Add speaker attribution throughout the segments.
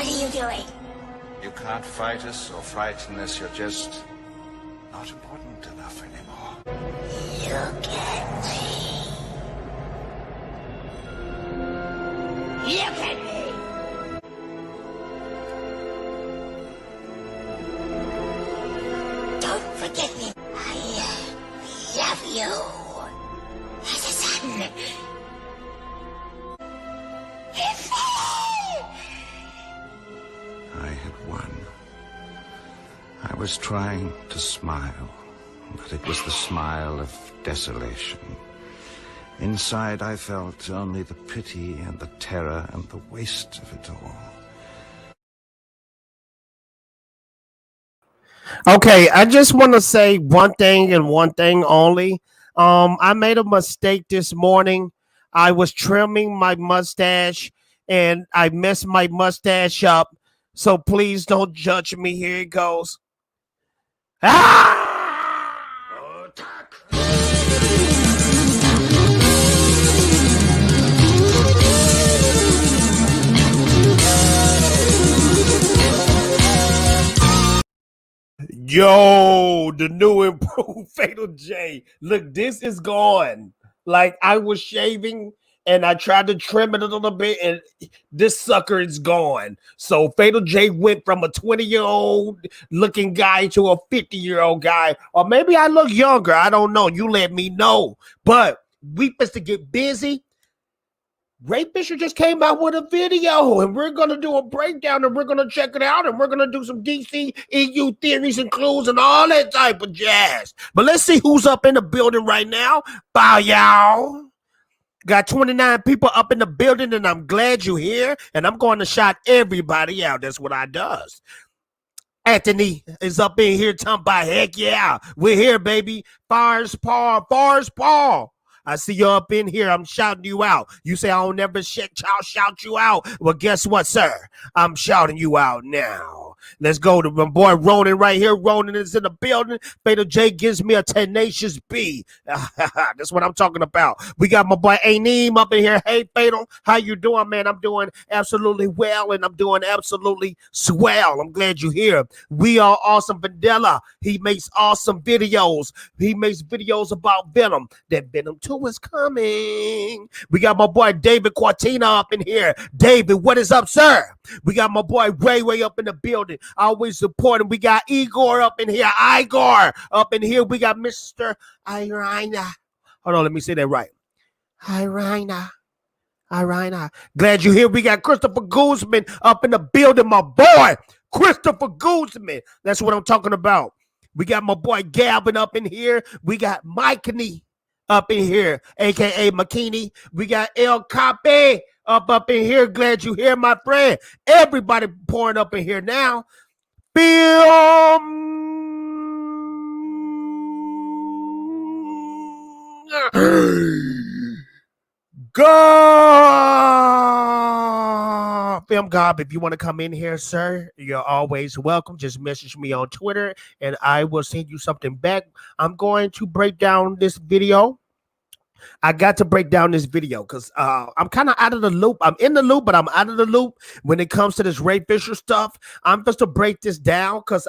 Speaker 1: What are you doing?
Speaker 2: You can't fight us or frighten us. You're just not important enough anymore.
Speaker 1: Look at me. Look at me. Don't forget me. I love you. As a son.
Speaker 2: I had won. I was trying to smile, but it was the smile of desolation. Inside, I felt only the pity and the terror and the waste of it all.
Speaker 3: Okay, I just want to say one thing and one thing only. I made a mistake this morning. I was trimming my mustache and I messed my mustache up. So please don't judge me. Here it goes. Attack! Yo, the new improved Fatal J. Look, this is gone. Like, I was shaving and I tried to trim it a little bit and this sucker is gone. So Fatal J went from a 20-year-old looking guy to a 50-year-old guy. Or maybe I look younger. I don't know. You let me know. But we supposed to get busy. Ray Fisher just came out with a video and we're going to do a breakdown and we're going to check it out and we're going to do some DCEU theories and clues and all that type of jazz. But let's see who's up in the building right now. Bow y'all. Got 29 people up in the building and I'm glad you're here and I'm going to shout everybody out. That's what I does. Anthony is up in here talking about, heck yeah, we're here, baby. Fars Paul. I see you up in here. I'm shouting you out. You say I'll never shout you out. Well, guess what, sir? I'm shouting you out now. Let's go to my boy Ronan right here. Ronan is in the building. Fatal J gives me a tenacious B. That's what I'm talking about. We got my boy Aneem up in here. Hey, Fatal, how you doing, man? I'm doing absolutely well, and I'm doing absolutely swell. I'm glad you're here. We are Awesome Vanilla. He makes awesome videos. He makes videos about Venom. That Venom 2 is coming. We got my boy David Quartina up in here. David, what is up, sir? We got my boy Ray up in the building. Always supporting. We got Igor up in here. Igor up in here. We got Mr. Irina. Hold on, let me say that right. Irina. Glad you're here. We got Christopher Guzman up in the building, my boy. Christopher Guzman. That's what I'm talking about. We got my boy Gavin up in here. We got Mikey up in here, a.k.a. McKinney. We got El Cape up in here. Glad you here, my friend. Everybody pouring up in here now. Film. God. Film God, if you want to come in here, sir, you're always welcome. Just message me on Twitter and I will send you something back. I'm going to break down this video. I got to break down this video because I'm kind of out of the loop. I'm in the loop, but I'm out of the loop when it comes to this Ray Fisher stuff. I'm supposed to break this down because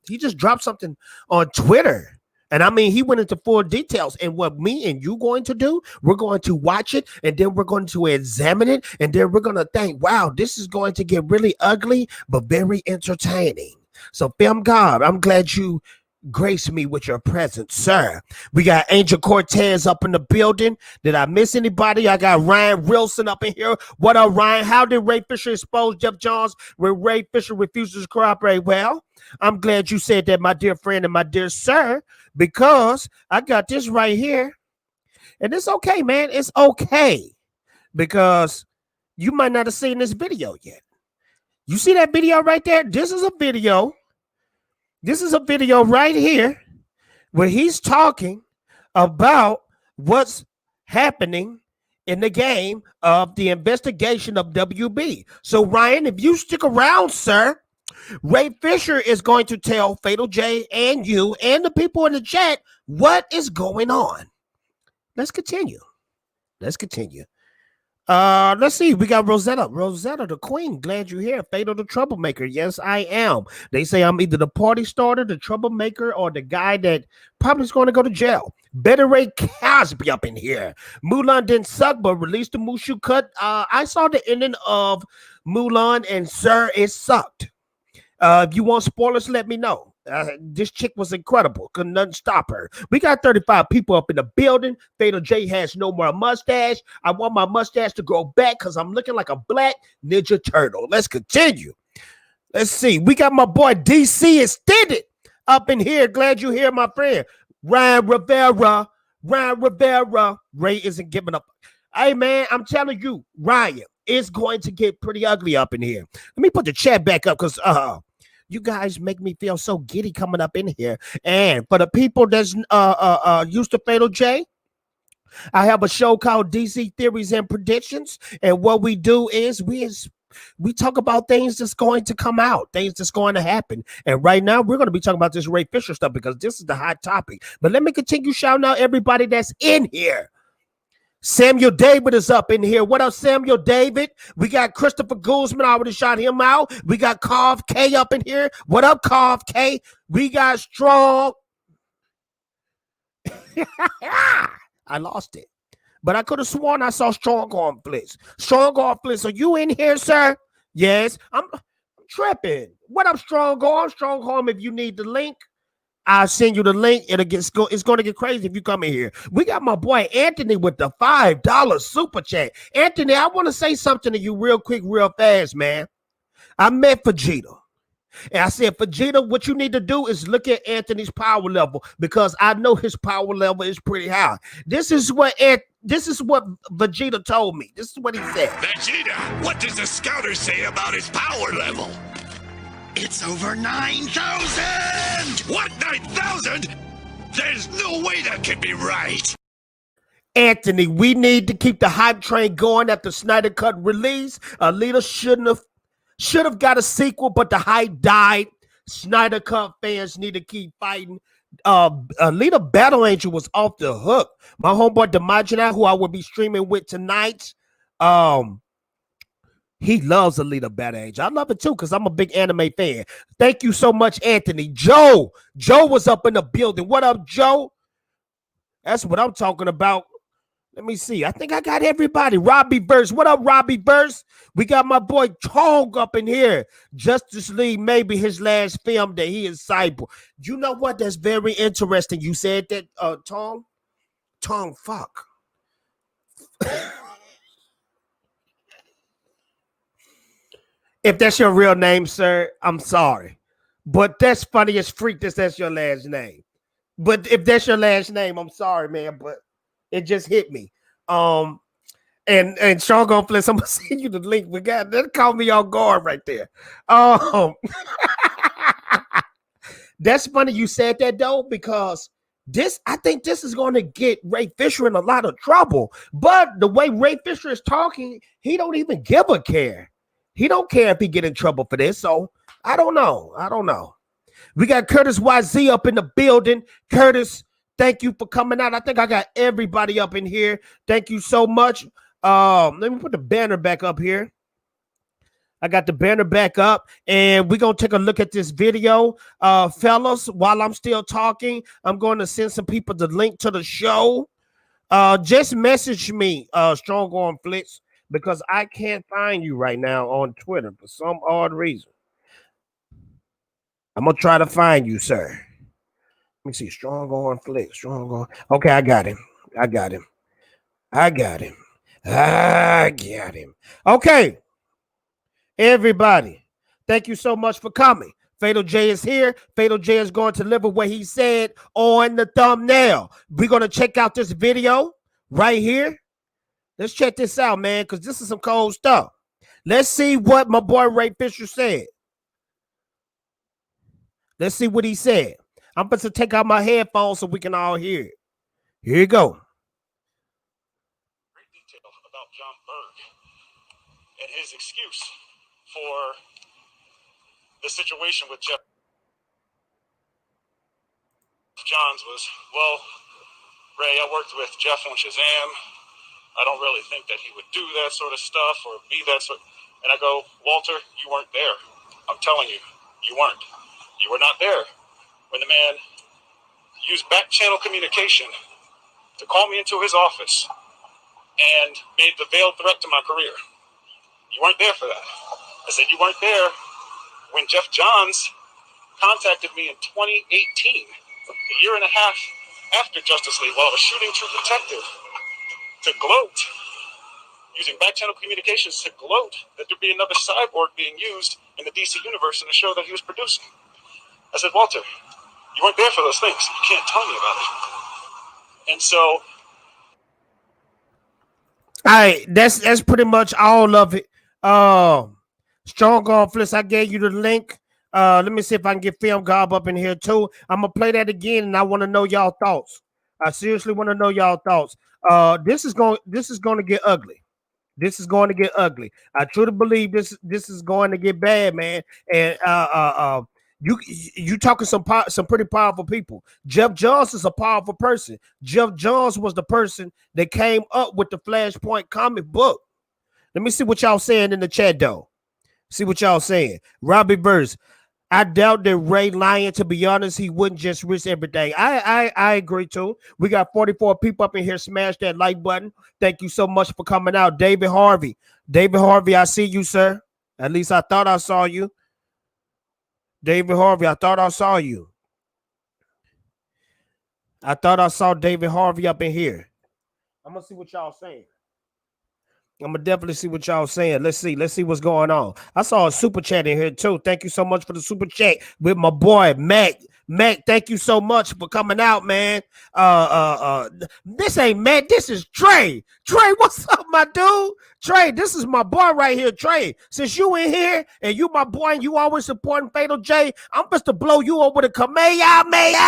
Speaker 3: he just dropped something on Twitter. And I mean, he went into full details. And what me and you going to do, we're going to watch it and then we're going to examine it. And then we're going to think, wow, this is going to get really ugly, but very entertaining. So, Film God, I'm glad you grace me with your presence, sir. We got Angel Cortez up in the building. Did I miss anybody? I got Ryan Wilson up in here. What up, Ryan? How did Ray Fisher expose Geoff Johns when Ray Fisher refuses to cooperate? Well, I'm glad you said that, my dear friend and my dear sir, because I got this right here. And it's okay, man. It's okay. Because you might not have seen this video yet. You see that video right there? This is a video. This is a video right here where he's talking about what's happening in the game of the investigation of WB. So, Ryan, if you stick around, sir, Ray Fisher is going to tell Fatal J and you and the people in the chat what is going on. Let's continue. Let's see. We got Rosetta. Rosetta, the queen. Glad you're here. Fatal the troublemaker. Yes, I am. They say I'm either the party starter, the troublemaker, or the guy that probably is going to go to jail. Better Ray Cosby up in here. Mulan didn't suck, but released the Mushu cut. I saw the ending of Mulan, and sir, it sucked. If you want spoilers, let me know. This chick was incredible. Could nothing stop her. We got 35 people up in the building. Fatal J has no more mustache. I want my mustache to grow back because I'm looking like a black Ninja Turtle. Let's continue. Let's see. We got my boy DC Extended up in here. Glad you're here, my friend. Ryan Rivera. Ryan Rivera. Ray isn't giving up. Hey, man, I'm telling you, Ryan, it's going to get pretty ugly up in here. Let me put the chat back up because you guys make me feel so giddy coming up in here. And for the people that's used to Fatal J, I have a show called DC Theories and Predictions. And what we do is we talk about things that's going to come out, things that's going to happen. And right now, we're going to be talking about this Ray Fisher stuff because this is the hot topic. But let me continue shouting out everybody that's in here. Samuel David is up in here. What up, Samuel David? We got Christopher Guzman. I already shot him out. We got Carv K up in here. What up, Carv K? We got Strong. I lost it. But I could have sworn I saw Strong Arm Blitz. Strong Arm Blitz, are you in here, sir? Yes. I'm tripping. What up, Strong Arm? Strong Arm, if you need the link, I'll send you the link. It's going to get crazy if you come in here. We got my boy Anthony with the $5 super chat. Anthony, I want to say something to you real quick, real fast, man. I met Vegeta. And I said, Vegeta, what you need to do is look at Anthony's power level because I know his power level is pretty high. This is what Vegeta told me. This is what he said.
Speaker 4: Vegeta, what does the scouter say about his power level? It's over 9,000! What, 9,000? There's no way that can be right.
Speaker 3: Anthony, we need to keep the hype train going at the Snyder Cut release. Alita should have got a sequel, but the hype died. Snyder Cut fans need to keep fighting. Alita Battle Angel was off the hook. My homeboy Demagina, who I will be streaming with tonight, he loves Alita Battle Angel. I love it too because I'm a big anime fan. Thank you so much, Anthony. Joe was up in the building. What up, Joe? That's what I'm talking about. Let me see. I think I got everybody. Robbie Verse. What up, Robbie Verse? We got my boy Tong up in here. Justice League, maybe his last film that he is Cyborg. You know what? That's very interesting. You said that, Tong? Tong, fuck. If that's your real name, sir, I'm sorry. But that's funny as freak that's your last name. But if that's your last name, I'm sorry, man. But it just hit me. And Sean Gonfless, I'm gonna send you the link. We got that caught me off guard right there. That's funny you said that though, because I think this is going to get Ray Fisher in a lot of trouble. But the way Ray Fisher is talking, he don't even give a care. He don't care if he get in trouble for this. So I don't know. We got Curtis YZ up in the building. Curtis, thank you for coming out. I think I got everybody up in here. Thank you so much. Let me put the banner back up here. I got the banner back up, and we're going to take a look at this video. Fellas, while I'm still talking, I'm going to send some people the link to the show. Just message me, Strong Arm Flicks, because I can't find you right now on Twitter for some odd reason. I'm going to try to find you, sir. Let me see. Strong Arm Flicks. Strong Arm. Okay, I got him. Okay. Everybody, thank you so much for coming. Fatal J is here. Fatal J is going to deliver what he said on the thumbnail. We're going to check out this video right here. Let's check this out, man, because this is some cold stuff. Let's see what my boy Ray Fisher said. Let's see what he said. I'm about to take out my headphones so we can all hear it. Here you go.
Speaker 5: Great detail about John Berg and his excuse for the situation with Geoff Johns was, well, Ray, I worked with Geoff on Shazam. I don't really think that he would do that sort of stuff or be that sort. And I go, Walter, you weren't there. I'm telling you, you weren't. You were not there when the man used back channel communication to call me into his office and made the veiled threat to my career. You weren't there for that. I said, you weren't there when Geoff Johns contacted me in 2018, a year and a half after Justice League, while I was shooting True Detective, to gloat, using back channel communications to gloat that there'd be another cyborg being used in the DC universe in a show that he was producing. I said, Walter, you weren't there for those things. You can't tell me about it. And so,
Speaker 3: all right, that's pretty much all of it. Strong on Fliss, I gave you the link. Let me see if I can get Film Gob up in here too. I'm gonna play that again, and I want to know y'all thoughts. I seriously want to know y'all thoughts. This is going to get ugly. This is going to get ugly. I truly believe this is going to get bad, man. And you talking some pretty powerful people. Geoff Johns is a powerful person. Geoff Johns was the person that came up with the Flashpoint comic book. Let me see what y'all saying in the chat, though. See what y'all saying. Robbie Burrs. I doubt that Ray lying. To be honest, he wouldn't just risk everything. I agree too. We got 44 people up in here. Smash that like button. Thank you so much for coming out. David Harvey. David Harvey, I see you, sir. At least I thought I saw you. David Harvey, I thought I saw you. I thought I saw David Harvey up in here. I'm going to see what y'all saying. I'm gonna definitely see what y'all saying. Let's see what's going on. I saw a super chat in here too. Thank you so much for the super chat with my boy Mac. Mac, thank you so much for coming out, man. This ain't Mac, this is Trey. Trey, what's up, my dude? Trey, this is my boy right here, Trey. Since you in here and you my boy and you always supporting Fatal J, I'm supposed to blow you up with a Kamehameha.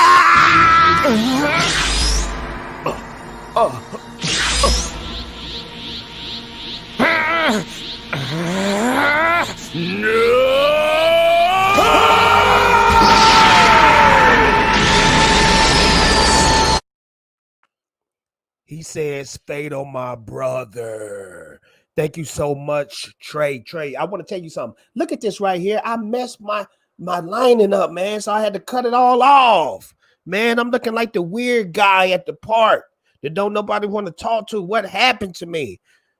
Speaker 3: He says, Fatal, my brother. Thank you so much, Trey. Trey, I want to tell you something. Look at this right here. I messed my lining up, man, so I had to cut it all off. Man, I'm looking like the weird guy at the park that don't nobody want to talk to. What happened to me?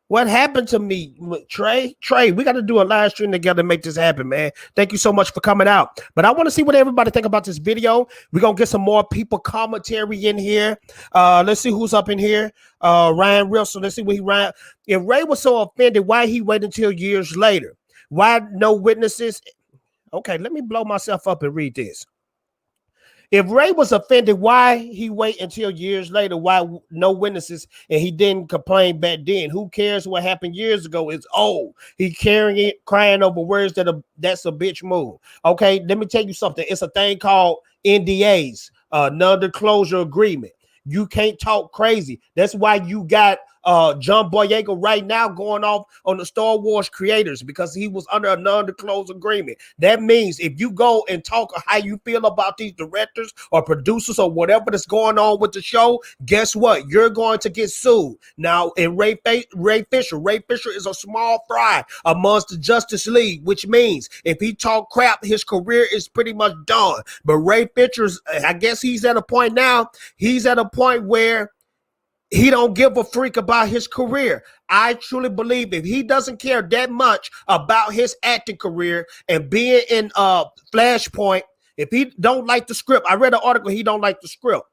Speaker 3: What happened to me, Trey? Trey, we got to do a live stream together to make this happen, man. Thank you so much for coming out. But I want to see what everybody think about this video. We're going to get some more people commentary in here. Let's see who's up in here. Ryan Wilson, let's see what he ran. If Ray was so offended, why he waited until years later? Why no witnesses? Okay, let me blow myself up and read this. If Ray was offended, why he wait until years later? Why no witnesses and he didn't complain back then? Who cares what happened years ago? It's old. He carrying it, crying over words that's a bitch move. Okay, let me tell you something. It's a thing called NDAs, non-disclosure agreement. You can't talk crazy. That's why you got John Boyega right now going off on the Star Wars creators because he was under a non-disclosure agreement. That means if you go and talk how you feel about these directors or producers or whatever that's going on with the show, guess what? You're going to get sued. Now, in Ray Fisher is a small fry amongst the Justice League, which means if he talk crap, his career is pretty much done. But Ray Fisher's, I guess he's at a point now, he's at a point where he don't give a freak about his career. I truly believe if he doesn't care that much about his acting career and being in Flashpoint, if he don't like the script, I read an article, he don't like the script.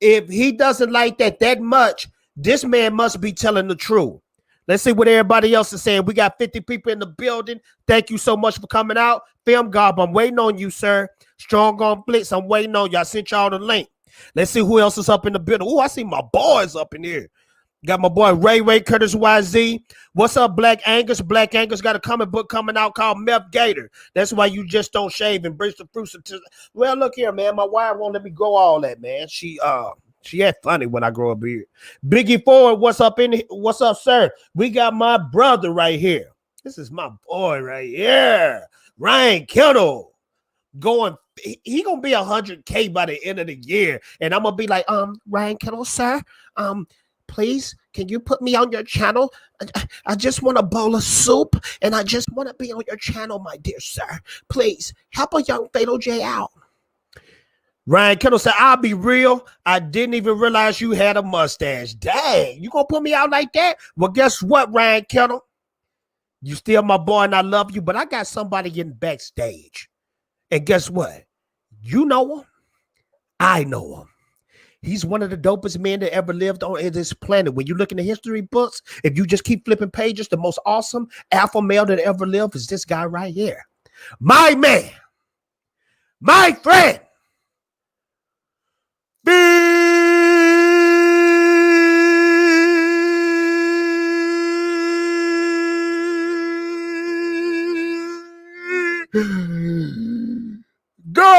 Speaker 3: If he doesn't like that much, this man must be telling the truth. Let's see what everybody else is saying. We got 50 people in the building. Thank you so much for coming out. Film Gob, I'm waiting on you, sir. Strong on Blitz, I'm waiting on you. I sent y'all the link. Let's see who else is up in the building. Oh, I see my boys up in here. Got my boy Ray Curtis YZ. What's up, Black Angus? Black Angus got a comic book coming out called Meth Gator. That's why you just don't shave and embrace the fruits of well, look here, man. My wife won't let me grow all that, man. She had funny when I grow a beard. Biggie Ford, what's up, sir? We got my brother right here. This is my boy right here. Ryan Kittle. He gonna be 100K by the end of the year, and I'm gonna be like, Ryan Kittle, sir, please, can you put me on your channel? I just want a bowl of soup, and I just want to be on your channel, my dear sir. Please help a young Fatal J out. Ryan Kendall said, I'll be real. I didn't even realize you had a mustache. Dang, you gonna put me out like that? Well, guess what, Ryan Kendall? You still my boy, and I love you, but I got somebody in backstage. And guess what? You know him. I know him. He's one of the dopest men that ever lived on this planet. When you look in the history books, if you just keep flipping pages, the most awesome alpha male that ever lived is this guy right here. My man, my friend, go!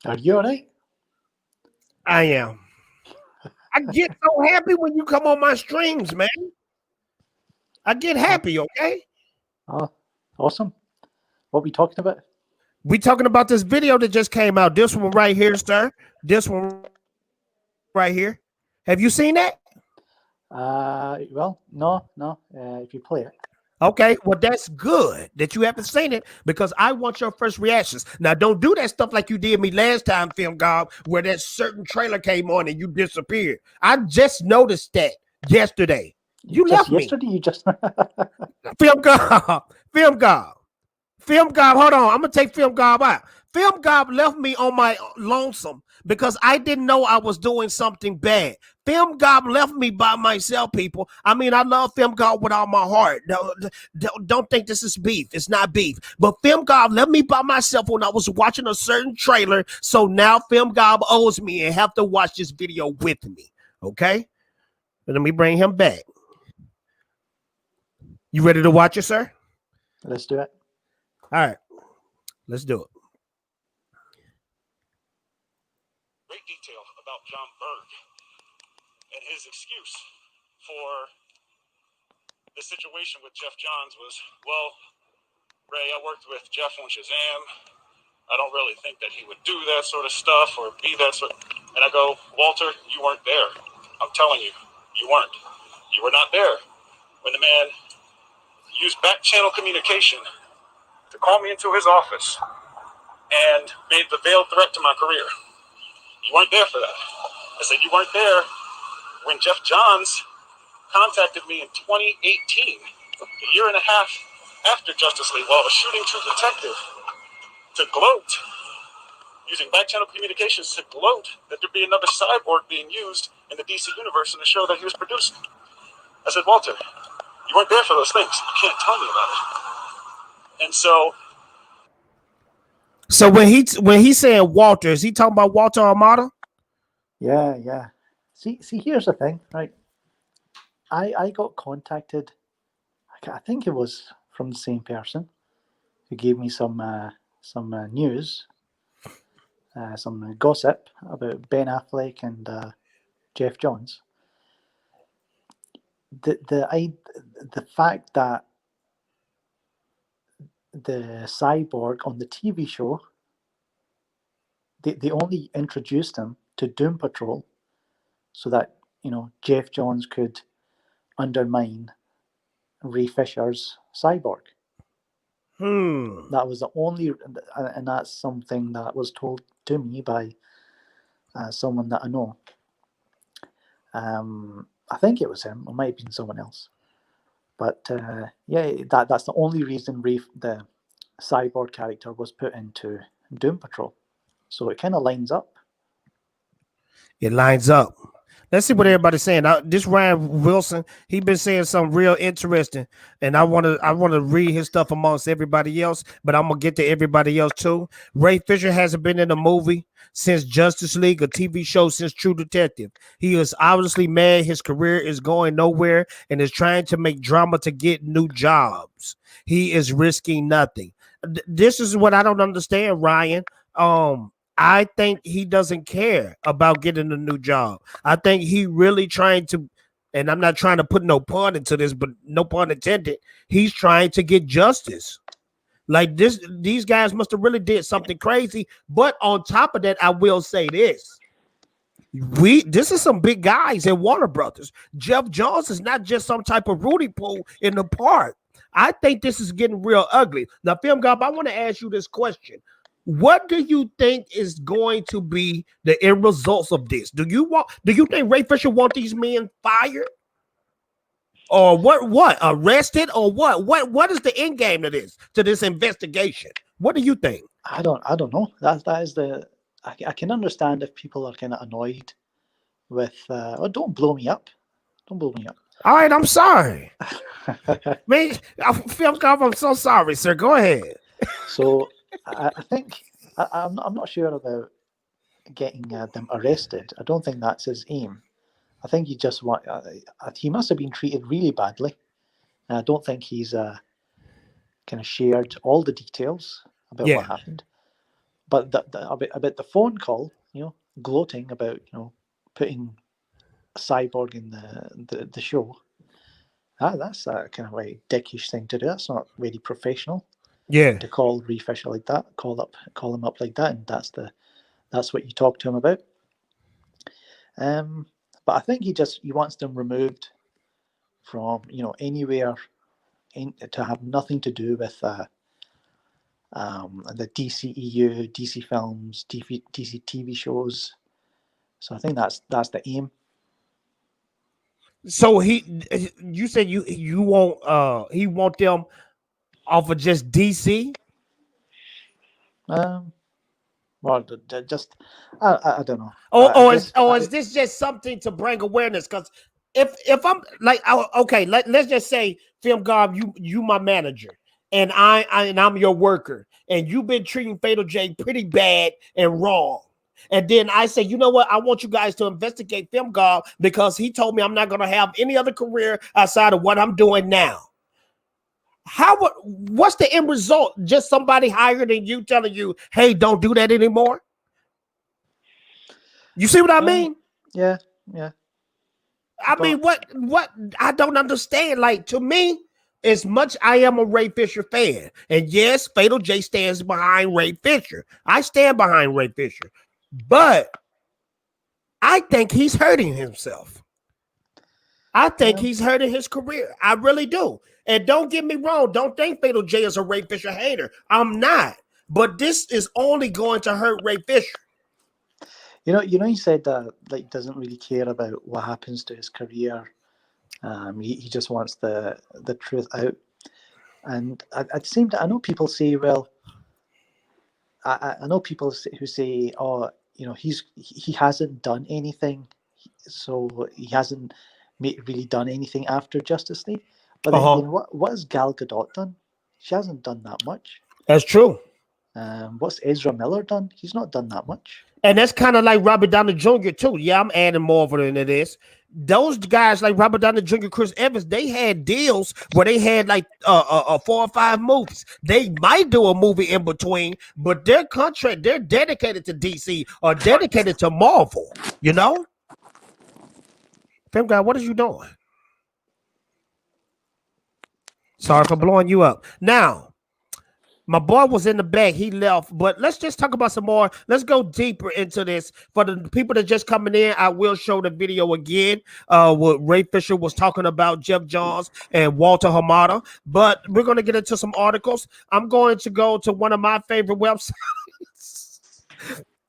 Speaker 6: Are you all right?
Speaker 3: I am. I get so happy when you come on my streams, man. I get happy, okay?
Speaker 6: Oh, awesome. What are we talking about?
Speaker 3: We talking about this video that just came out. This one right here, sir. This one right here. Have you seen that?
Speaker 6: Well, no. If you play it.
Speaker 3: Okay, well, that's good that you haven't seen it because I want your first reactions. Now, don't do that stuff like you did me last time, Film Gob, where that certain trailer came on and you disappeared. I just noticed that yesterday. You
Speaker 6: Just
Speaker 3: left me.
Speaker 6: yesterday, you just
Speaker 3: Film Gob. Film Gob. Film Gob, hold on. I'm going to take Film Gob out. Film Gob left me on my lonesome because I didn't know I was doing something bad. Film Gob left me by myself, people. I mean, I love Film Gob with all my heart. Don't think this is beef. It's not beef. But Film Gob left me by myself when I was watching a certain trailer. So now Film Gob owes me and have to watch this video with me. Okay? Let me bring him back. You ready to watch it, sir?
Speaker 6: Let's do it.
Speaker 3: All right. Let's do it.
Speaker 5: Great detail about John Berg and his excuse for the situation with Geoff Johns was, well, Ray, I worked with Geoff on Shazam. I don't really think that he would do that sort of stuff or be that sort. And I go, Walter, you weren't there. I'm telling you, you weren't. You were not there when the man used back channel communication to call me into his office and made the veiled threat to my career. You weren't there for that. I said, you weren't there when Geoff Johns contacted me in 2018, a year and a half after Justice League, while I was shooting True Detective, to gloat, using back channel communications to gloat that there'd be another cyborg being used in the DC universe in the show that he was producing. I said, Walter, you weren't there for those things. You can't tell me about it. And so
Speaker 3: when he's saying Walter, is he talking about Walter Armada?
Speaker 6: Yeah. See, here's the thing, right? I got contacted, I think it was from the same person who gave me some news, some gossip about Ben Affleck and Geoff Johns. The fact that the cyborg on the TV show, they only introduced him to Doom Patrol so that, Geoff Johns could undermine Ray Fisher's cyborg. That was the only, and that's something that was told to me by someone that I know. I think it was him. It might have been someone else. But that's the only reason the cyborg character was put into Doom Patrol. So it kind of lines up.
Speaker 3: It lines up. Let's see what everybody's saying. This Ryan Wilson, he been saying something real interesting, and I want to read his stuff amongst everybody else, but I'm gonna get to everybody else too. Ray Fisher hasn't been in a movie since Justice League, a TV show since True Detective. He is obviously mad his career is going nowhere and is trying to make drama to get new jobs. He is risking nothing. This is what I don't understand, Ryan. I think he doesn't care about getting a new job. I think he really trying to and I'm not trying to put no pun into this, but no pun intended, he's trying to get justice. Like these guys must have really did something crazy. But on top of that, I will say this. This is some big guys in Warner Brothers. Geoff Johns is not just some type of Rudy Poo in the park. I think this is getting real ugly. Now, Film Gob, I want to ask you this question. What do you think is going to be the end results of this? Do you think Ray Fisher want these men fired? Or what? Arrested or what? What is the end game to this investigation? What do you think?
Speaker 6: I don't know. That is the I can understand if people are kind of annoyed with don't blow me up. Don't blow me up.
Speaker 3: All right, I'm sorry. Man, Film Gob, I'm so sorry, sir. Go ahead.
Speaker 6: So I think I'm not sure about getting them arrested. I don't think that's his aim. I think he just he must have been treated really badly. And I don't think he's kind of shared all the details about what happened. But about the phone call, gloating about, putting a cyborg in the show. That's a kind of a dickish thing to do. That's not really professional.
Speaker 3: Yeah.
Speaker 6: To call Ray Fisher like that, call him up like that, and that's what you talk to him about. But I think he wants them removed from anywhere to have nothing to do with the DCEU, DC films, DC TV shows. So I think that's the aim.
Speaker 3: So you said you want he want them off of just DC?
Speaker 6: Well, just I don't know.
Speaker 3: Is this just something to bring awareness? Because if I'm like, okay, let's just say, Film Gob, you my manager, and I'm your worker, and you've been treating Fatal J pretty bad and wrong. And then I say, you know what? I want you guys to investigate Film Gob because he told me I'm not going to have any other career outside of what I'm doing now. What's the end result? Just somebody higher than you telling you, hey, don't do that anymore? You see what I mean?
Speaker 6: Yeah.
Speaker 3: I mean, what I don't understand. Like, to me, as much I am a Ray Fisher fan, and yes, Fatal J stands behind Ray Fisher. I stand behind Ray Fisher. But I think he's hurting himself. I think he's hurting his career. I really do. And don't get me wrong. Don't think Fatal J is a Ray Fisher hater. I'm not. But this is only going to hurt Ray Fisher.
Speaker 6: He said that he doesn't really care about what happens to his career. He just wants the truth out. And at the same time, I know people say, well, I know people who say, oh, he hasn't done anything, so he hasn't really done anything after Justice League. But then what has Gal Gadot done? She hasn't done that much.
Speaker 3: That's true.
Speaker 6: What's Ezra Miller done? He's not done that much.
Speaker 3: And that's kind of like Robert Downey Jr. too. Yeah, I'm adding Marvel into this. Those guys like Robert Downey Jr., Chris Evans, they had deals where they had like 4 or 5 movies. They might do a movie in between, but their contract, they're dedicated to DC or dedicated to Marvel, Film Guy, what are you doing? Sorry for blowing you up. Now, my boy was in the back. He left. But let's just talk about some more. Let's go deeper into this. For the people that just coming in, I will show the video again. What Ray Fisher was talking about, Geoff Johns and Walter Hamada. But we're going to get into some articles. I'm going to go to one of my favorite websites.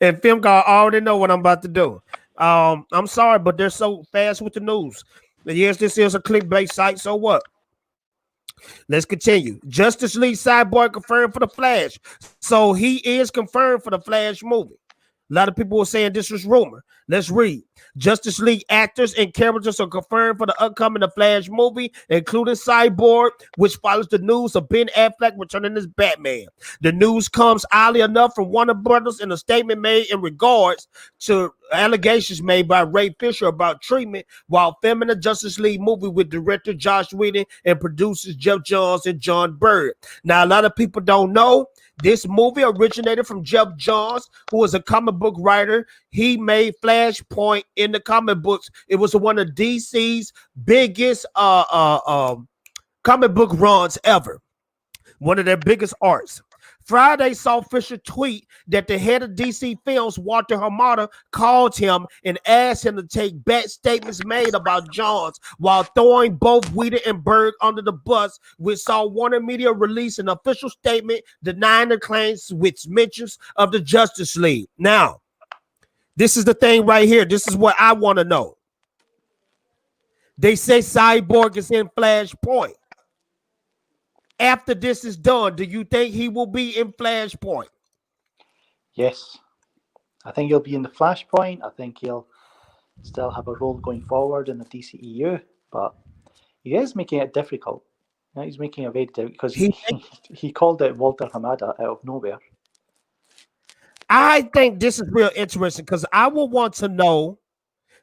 Speaker 3: And Film Guy already know what I'm about to do. I'm sorry, but they're so fast with the news. Yes, this is a clickbait site. So what? Let's continue. Justice League Cyborg confirmed for the Flash. So he is confirmed for the Flash movie. A lot of people were saying this was rumor. Let's read. Justice League actors and characters are confirmed for the upcoming The Flash movie, including Cyborg, which follows the news of Ben Affleck returning as Batman. The news comes oddly enough from Warner Brothers in a statement made in regards to allegations made by Ray Fisher about treatment while filming the Justice League movie with director Josh Whedon and producers Geoff Johns and John Byrne. Now, a lot of people don't know this movie originated from Geoff Johns, who was a comic book writer. He made Flashpoint in the comic books. It was one of DC's biggest comic book runs ever. One of their biggest arcs. Friday saw Fisher tweet that the head of DC Films, Walter Hamada, called him and asked him to take back statements made about Johns while throwing both Whedon and Berg under the bus, which saw Warner Media release an official statement denying the claims with mentions of the Justice League. Now, this is the thing right here. This is what I want to know. They say Cyborg is in Flashpoint. After this is done, do you think he will be in Flashpoint?
Speaker 6: Yes. I think he'll be in the Flashpoint. I think he'll still have a role going forward in the DCEU, but he is making it difficult. He's making it very difficult because he called out Walter Hamada out of nowhere.
Speaker 3: I think this is real interesting because I will want to know,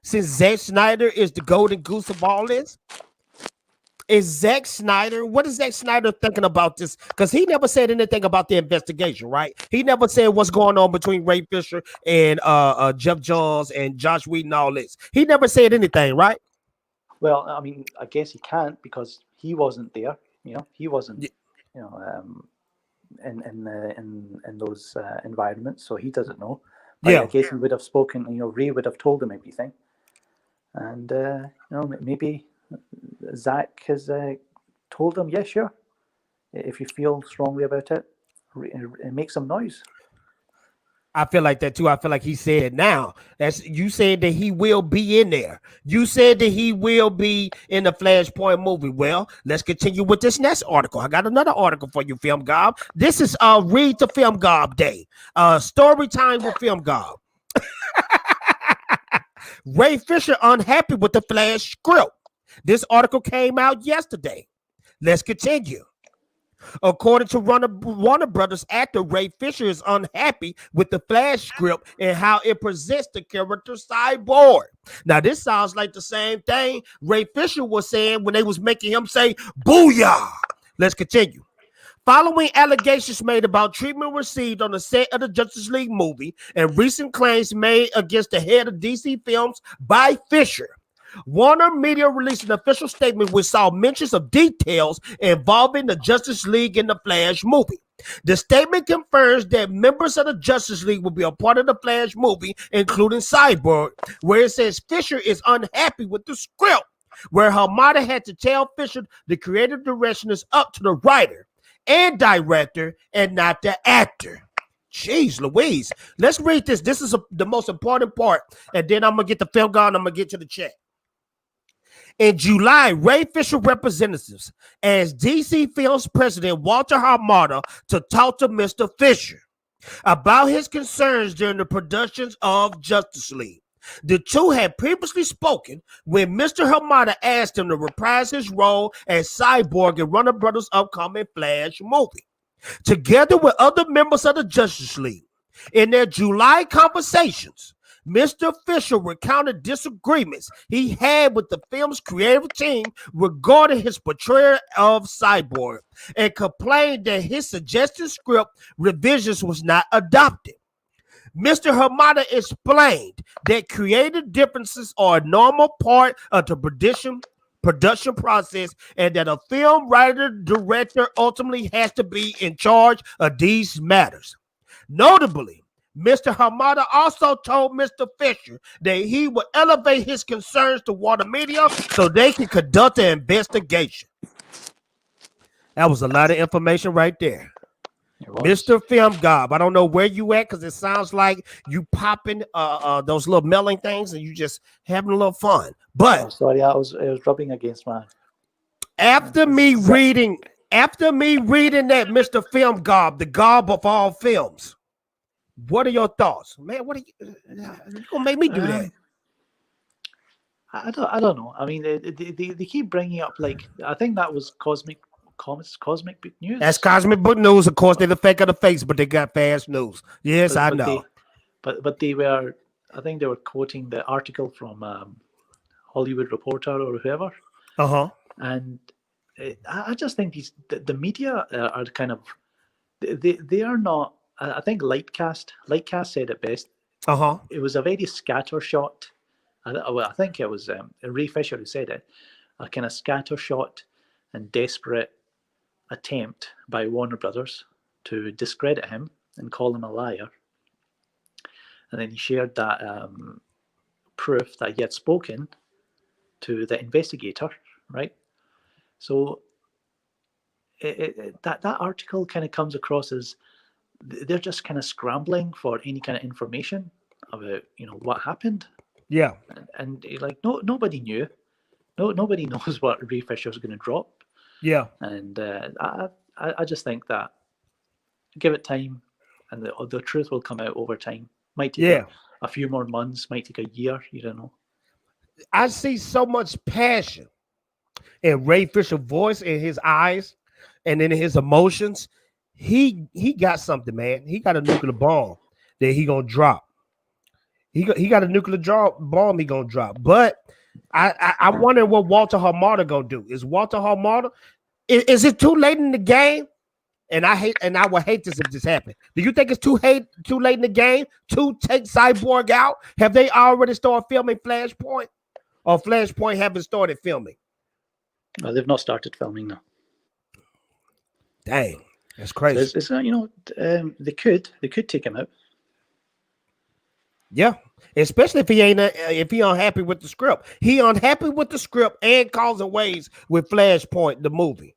Speaker 3: since Zack Snyder is the golden goose of all this, what is Zack Snyder thinking about this? Because he never said anything about the investigation, right? He never said what's going on between Ray Fisher and Geoff Johns and Josh Whedon and all this. He never said anything, right?
Speaker 6: Well, I mean, I guess he can't because he wasn't there. He wasn't, in those environments, so he doesn't know. But I guess he would have spoken. Ray would have told him everything, and maybe Zach has told him, yeah, sure. If you feel strongly about it, make some noise.
Speaker 3: I feel like that too. I feel like he said now. You said that he will be in there. You said that he will be in the Flashpoint movie. Well, let's continue with this next article. I got another article for you, Film Gob. This is Read to Film Gob Day. Story time with Film Gob. Ray Fisher unhappy with the Flash script. This article came out yesterday. Let's continue. According to Warner Brothers actor, Ray Fisher is unhappy with the Flash script and how it presents the character Cyborg. Now, this sounds like the same thing Ray Fisher was saying when they was making him say, "Booyah!" Let's continue. Following allegations made about treatment received on the set of the Justice League movie and recent claims made against the head of DC Films by Fisher, Warner Media released an official statement which saw mentions of details involving the Justice League in the Flash movie. The statement confirms that members of the Justice League will be a part of the Flash movie, including Cyborg, where it says Fisher is unhappy with the script, where Hamada had to tell Fisher the creative direction is up to the writer and director and not the actor. Jeez Louise. Let's read this. This is the most important part, and then I'm going to get the film going. I'm going to get to the chat. In July, Ray Fisher representatives asked DC Films president Walter Hamada to talk to Mr. Fisher about his concerns during the productions of Justice League. The two had previously spoken when Mr. Hamada asked him to reprise his role as Cyborg in Warner Brothers' upcoming Flash movie, together with other members of the Justice League. In their July conversations, Mr. Fisher recounted disagreements he had with the film's creative team regarding his portrayal of Cyborg and complained that his suggested script revisions was not adopted. Mr. Hamada explained that creative differences are a normal part of the production process and that a film writer director ultimately has to be in charge of these matters. Notably, Mr. Hamada also told Mr. Fisher that he would elevate his concerns to Warner Media so they can conduct an investigation. That was a lot of information right there. Mr. Film Gob, I don't know where you at because it sounds like you popping those little melting things and you just having a little fun. But
Speaker 6: sorry, it was rubbing against my.
Speaker 3: After me reading that, Mr. Film Gob, the gob of all films. What are your thoughts, man? What are you gonna make me do that?
Speaker 6: I don't know. I mean, they keep bringing up like I think that was cosmic book news.
Speaker 3: That's cosmic book news. Of course, they're the fake of the fakes, but they got fast news. Yes, I know.
Speaker 6: But they were I think they were quoting the article from Hollywood Reporter or whoever. And I just think the media are kind of, they are not, I think Lightcast said it best. It was a very scattershot. I think it was Ray Fisher who said it, a kind of scattershot and desperate attempt by Warner Brothers to discredit him and call him a liar. And then he shared that proof that he had spoken to the investigator, right? So that article kind of comes across as they're just kind of scrambling for any kind of information about, what happened.
Speaker 3: Yeah.
Speaker 6: And like, nobody knew. Nobody knows what Ray Fisher's going to drop.
Speaker 3: Yeah.
Speaker 6: And I just think that give it time, and the truth will come out over time. Might take a few more months, might take a year, you don't know.
Speaker 3: I see so much passion in Ray Fisher's voice, in his eyes, and in his emotions. He got something, man. He got a nuclear bomb that he gonna drop. He got a nuclear bomb he gonna drop. But I wonder what Walter Hamada gonna do. Is Walter Hamada, is it too late in the game? And I would hate this if this happened. Do you think it's too late in the game to take Cyborg out? Have they already started filming Flashpoint? Or Flashpoint haven't started filming?
Speaker 6: No, they've not started filming now.
Speaker 3: Dang, that's crazy.
Speaker 6: So they could take him out.
Speaker 3: Yeah, especially if he unhappy with the script. He unhappy with the script and causing waves with Flashpoint, the movie.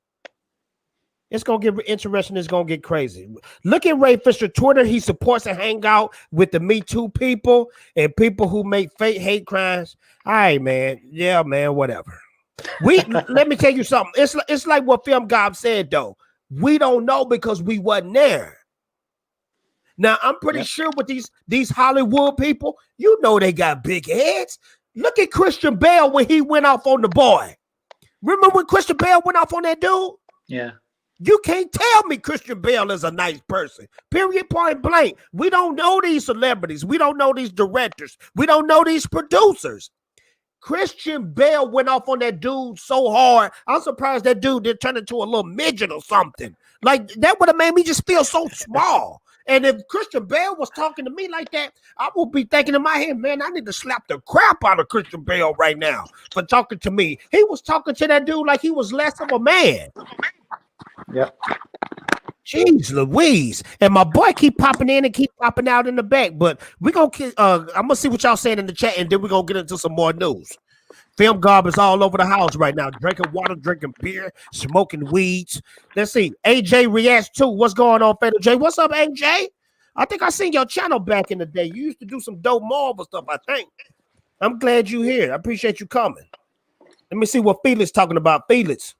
Speaker 3: It's going to get interesting. It's going to get crazy. Look at Ray Fisher Twitter. He supports and hang out with the Me Too people and people who make fake hate crimes. All right, man. Yeah, man, whatever. Let me tell you something. It's like what Film Gob said, though. We don't know because we wasn't there. Now, I'm pretty sure with these Hollywood people, they got big heads. Look at Christian Bale when he went off on the boy. Remember when Christian Bale went off on that dude?
Speaker 6: Yeah.
Speaker 3: You can't tell me Christian Bale is a nice person. Period, point blank. We don't know these celebrities. We don't know these directors. We don't know these producers. Christian Bale went off on that dude so hard. I'm surprised that dude didn't turn into a little midget or something. Like, that would have made me just feel so small. And if Christian Bale was talking to me like that, I would be thinking in my head, man, I need to slap the crap out of Christian Bale right now for talking to me. He was talking to that dude like he was less of a man.
Speaker 6: Yeah.
Speaker 3: Jeez Louise. And my boy keep popping in and keep popping out in the back. But we're going to I'm going to see what y'all saying in the chat, and then we're going to get into some more news. Film Gob is all over the house right now. Drinking water, drinking beer, smoking weeds. Let's see. AJ reacts too. What's going on, Fatal J? What's up, AJ? I think I seen your channel back in the day. You used to do some dope Marvel stuff, I think. I'm glad you're here. I appreciate you coming. Let me see what Felix talking about. Felix.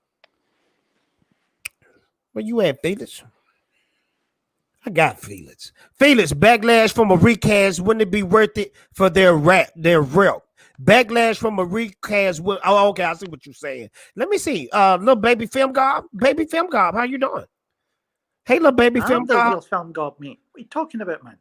Speaker 3: Where you at, Felix? I got Felix. Felix, backlash from a recast. Wouldn't it be worth it for their rep? Backlash from a recast. Oh, okay. I see what you're saying. Let me see. Little baby Film Gob. Baby Film Gob, how you doing? Hey, little baby Film Gob.
Speaker 6: Real Film Gob, mate. What are you talking about, man?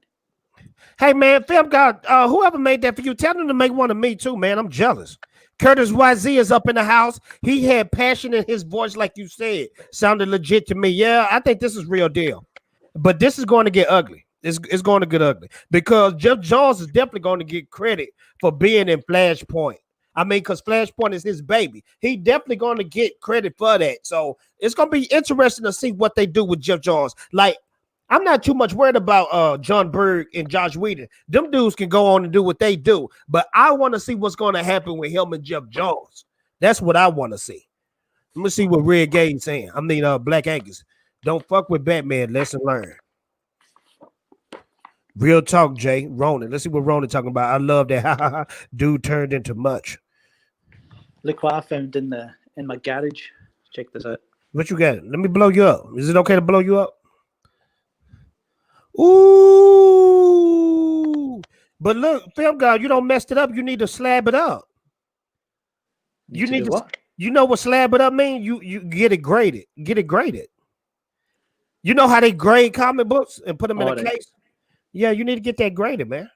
Speaker 3: Hey, man, Film Gob. Whoever made that for you, tell them to make one of me too, man. I'm jealous. Curtis YZ is up in the house. He had passion in his voice, like you said. Sounded legit to me. Yeah, I think this is real deal. But this is going to get ugly. It's going to get ugly because Geoff Johns is definitely going to get credit for being in Flashpoint. I mean, because Flashpoint is his baby. He definitely going to get credit for that. So it's going to be interesting to see what they do with Geoff Johns. Like, I'm not too much worried about John Berg and Josh Whedon. Them dudes can go on and do what they do. But I want to see what's going to happen with him and Geoff Johns. That's what I want to see. Let me see what Red Gate's saying. I mean, Black Angus. Don't fuck with Batman. Lesson learned. Real talk, Jay. Ronan. Let's see what Ronan talking about. I love that. Dude turned into much.
Speaker 6: Look what I found in my garage. Check this out.
Speaker 3: What you got? Let me blow you up. Is it okay to blow you up? Ooh. But look, Film God, you don't messed it up. You need to slab it up. You need to what? You know what slab it up mean? You get it graded. Get it graded. You know how they grade comic books and put them in a case? Yeah, you need to get that graded, man.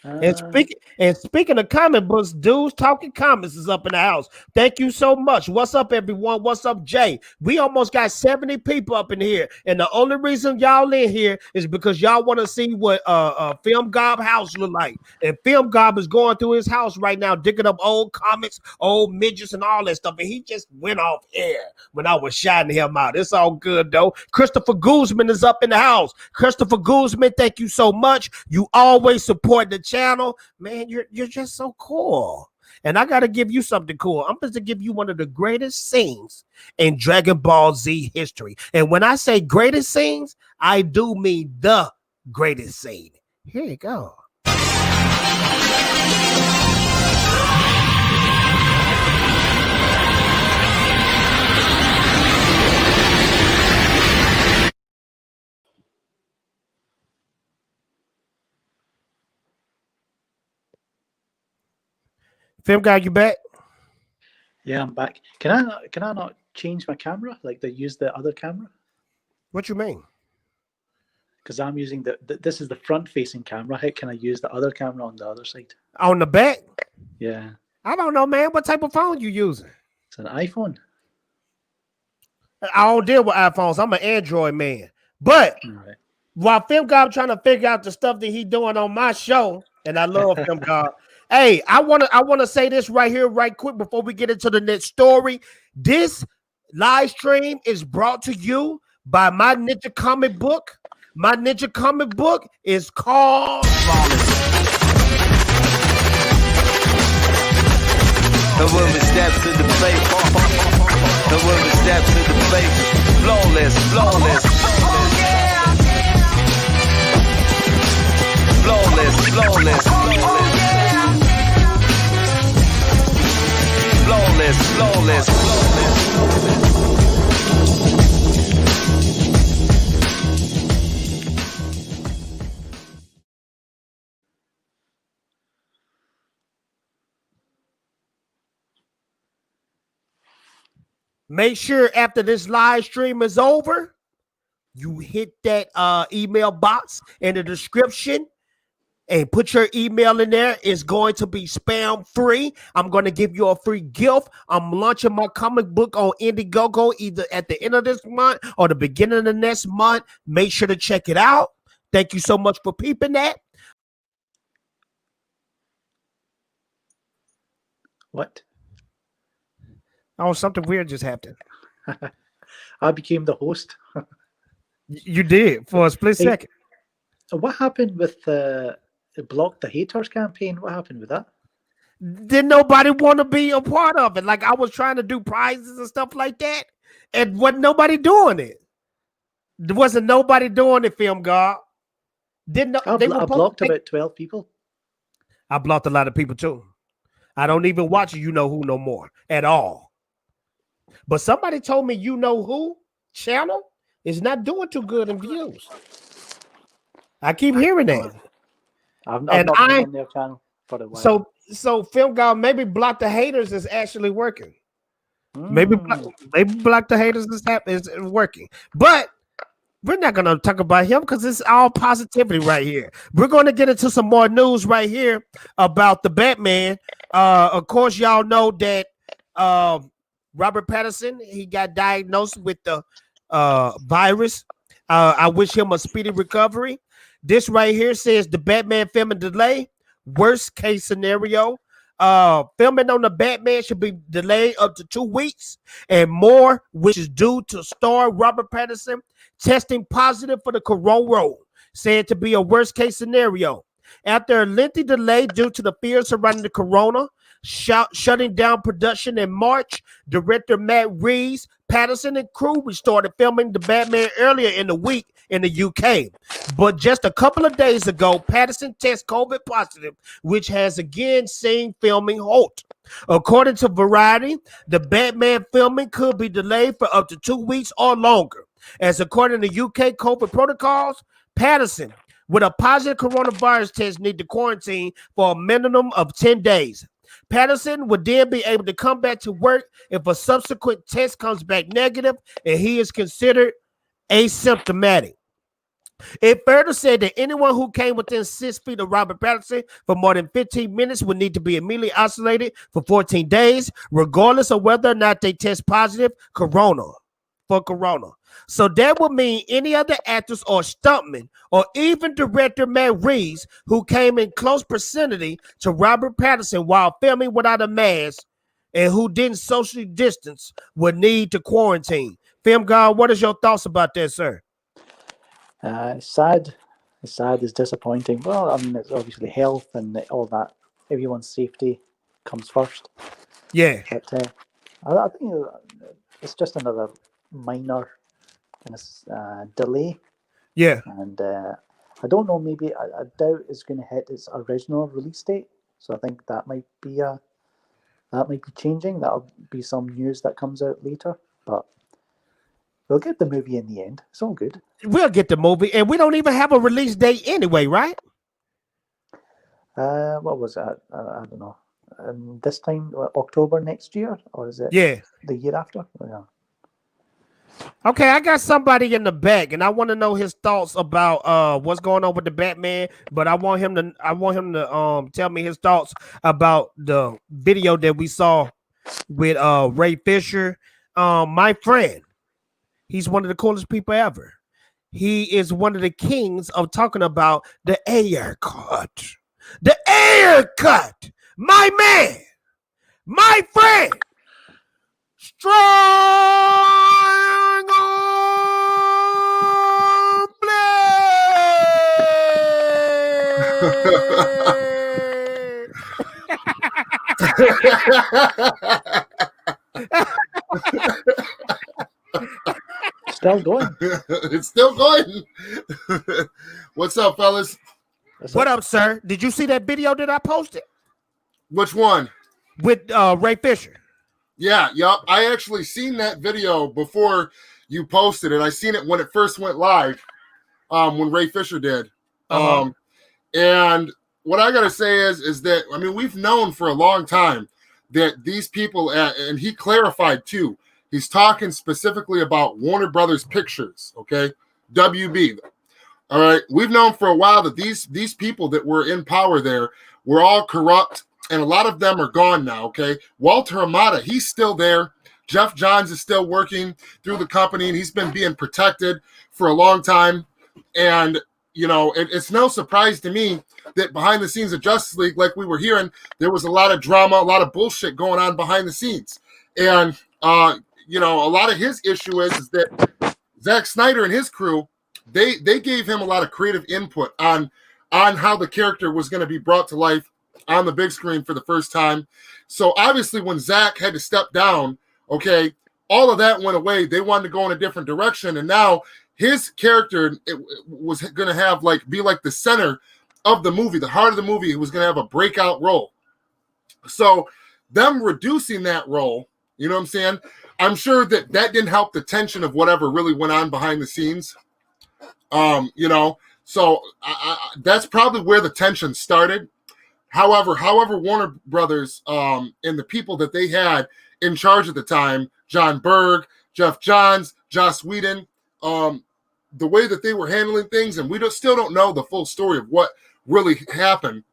Speaker 3: And speaking of comic books, dudes talking comics is up in the house. Thank you so much. What's up, everyone? What's up, Jay? We almost got 70 people up in here, and the only reason y'all in here is because y'all want to see what Film Gob house look like. And Film Gob is going through his house right now, digging up old comics, old midgets, and all that stuff. And he just went off air when I was shouting him out. It's all good though. Christopher Guzman is up in the house. Christopher Guzman, thank you so much. You always support the channel, man. You're just so cool, and I gotta give you something cool. I'm supposed to give you one of the greatest scenes in Dragon Ball Z history, and when I say greatest scenes, I do mean the greatest scene. Here you go. Film guy, you back?
Speaker 6: Yeah, I'm back. Can I not change my camera? Like they use the other camera?
Speaker 3: What you mean?
Speaker 6: Because I'm using this is the front-facing camera. How can I use the other camera on the other side?
Speaker 3: On the back?
Speaker 6: Yeah.
Speaker 3: I don't know, man. What type of phone you using?
Speaker 6: It's an iPhone.
Speaker 3: I don't deal with iPhones. I'm an Android man. But
Speaker 6: Right.
Speaker 3: while Film God trying to figure out the stuff that he doing on my show, and I love Film God. Hey, I wanna say this right here, right quick, before we get into the next story. This live stream is brought to you by my Ninja comic book. My Ninja comic book is called
Speaker 7: The woman steps to the plate. The woman steps to the plate. Flawless, flawless. Flawless, flawless. Flawless, flawless.
Speaker 3: Make sure after this live stream is over, you hit that email box in the description and put your email in there. It's going to be spam free. I'm going to give you a free gift. I'm launching my comic book on Indiegogo either at the end of this month or the beginning of the next month. Make sure to check it out. Thank you so much for peeping that.
Speaker 6: What?
Speaker 3: Oh, something weird just happened.
Speaker 6: I became the host.
Speaker 3: You did for a split second.
Speaker 6: What happened with the Block the Haters campaign? What happened with that?
Speaker 3: Didn't nobody want to be a part of it. Like I was trying to do prizes and stuff like that, and wasn't nobody doing it. There wasn't nobody doing it, Film God.
Speaker 6: I blocked about 12 people.
Speaker 3: I blocked a lot of people too. I don't even watch You Know Who no more at all. But somebody told me You Know Who channel is not doing too good in views. I keep hearing that.
Speaker 6: I've not been on their channel for a while.
Speaker 3: So Film God, maybe Block the Haters is actually working. Maybe Block the Haters is working. But we're not going to talk about him because it's all positivity right here. We're going to get into some more news right here about the Batman. Of course, y'all know that Robert Pattinson, he got diagnosed with the virus. I wish him a speedy recovery. This right here says the Batman filming delay. Worst case scenario. Filming on the Batman should be delayed up to 2 weeks and more, which is due to star Robert Pattinson testing positive for the corona, said to be a worst case scenario. After a lengthy delay due to the fears surrounding the corona, shutting down production in March, director Matt Reeves, Pattinson and crew restarted filming the Batman earlier in the week in the UK. But just a couple of days ago, Pattinson tested COVID positive, which has again seen filming halt. According to Variety, the Batman filming could be delayed for up to 2 weeks or longer. As according to UK COVID protocols, Pattinson with a positive coronavirus test need to quarantine for a minimum of 10 days. Pattinson would then be able to come back to work if a subsequent test comes back negative and he is considered asymptomatic. It further said that anyone who came within 6 feet of Robert Pattinson for more than 15 minutes would need to be immediately isolated for 14 days, regardless of whether or not they test positive for corona. So that would mean any other actors or stuntmen or even director Matt Reeves who came in close proximity to Robert Pattinson while filming without a mask and who didn't socially distance would need to quarantine. Film God, what is your thoughts about that, sir?
Speaker 6: It's sad. It's sad. It's disappointing. Well, I mean, it's obviously health and all that. Everyone's safety comes first.
Speaker 3: Yeah.
Speaker 6: But I think it's just another minor kind of delay.
Speaker 3: Yeah.
Speaker 6: And I don't know. Maybe I doubt it's going to hit its original release date. So I think that might be changing. That'll be some news that comes out later. But we'll get the movie in the end. It's all good.
Speaker 3: We'll get the movie, and we don't even have a release date anyway, right?
Speaker 6: What was that? I don't know. This time, October next year, or is it?
Speaker 3: Yeah.
Speaker 6: The year after. Oh, yeah.
Speaker 3: Okay, I got somebody in the back, and I want to know his thoughts about what's going on with the Batman. But I want him to tell me his thoughts about the video that we saw with Ray Fisher. My friend, he's one of the coolest people ever. He is one of the kings of talking about the air cut. The air cut. My man, my friend, strong on
Speaker 6: Still going.
Speaker 8: It's still going. What's up, fellas?
Speaker 3: What up, sir? Did you see that video that I posted?
Speaker 8: Which one?
Speaker 3: With Ray Fisher.
Speaker 8: Yeah, yup. I actually seen that video before you posted it. I seen it when it first went live, when Ray Fisher did. And what I gotta say is that, I mean, we've known for a long time that these people, and he clarified too, he's talking specifically about Warner Brothers Pictures, okay? WB. All right. We've known for a while that these people that were in power there were all corrupt, and a lot of them are gone now, okay? Walter Hamada, he's still there. Geoff Johns is still working through the company, and he's been being protected for a long time. And, you know, it's no surprise to me that behind the scenes of Justice League, like we were hearing, there was a lot of drama, a lot of bullshit going on behind the scenes. And, you know, a lot of his issue is that Zack Snyder and his crew, they gave him a lot of creative input on how the character was going to be brought to life on the big screen for the first time. So obviously when Zack had to step down, okay, all of that went away. They wanted to go in a different direction. And now his character was going to have be like the center of the movie, the heart of the movie. It was going to have a breakout role. So them reducing that role, you know what I'm saying? I'm sure that didn't help the tension of whatever really went on behind the scenes. You know, so that's probably where the tension started. However, Warner Brothers and the people that they had in charge at the time, John Berg, Geoff Johns, Joss Whedon, the way that they were handling things, and we still don't know the full story of what really happened.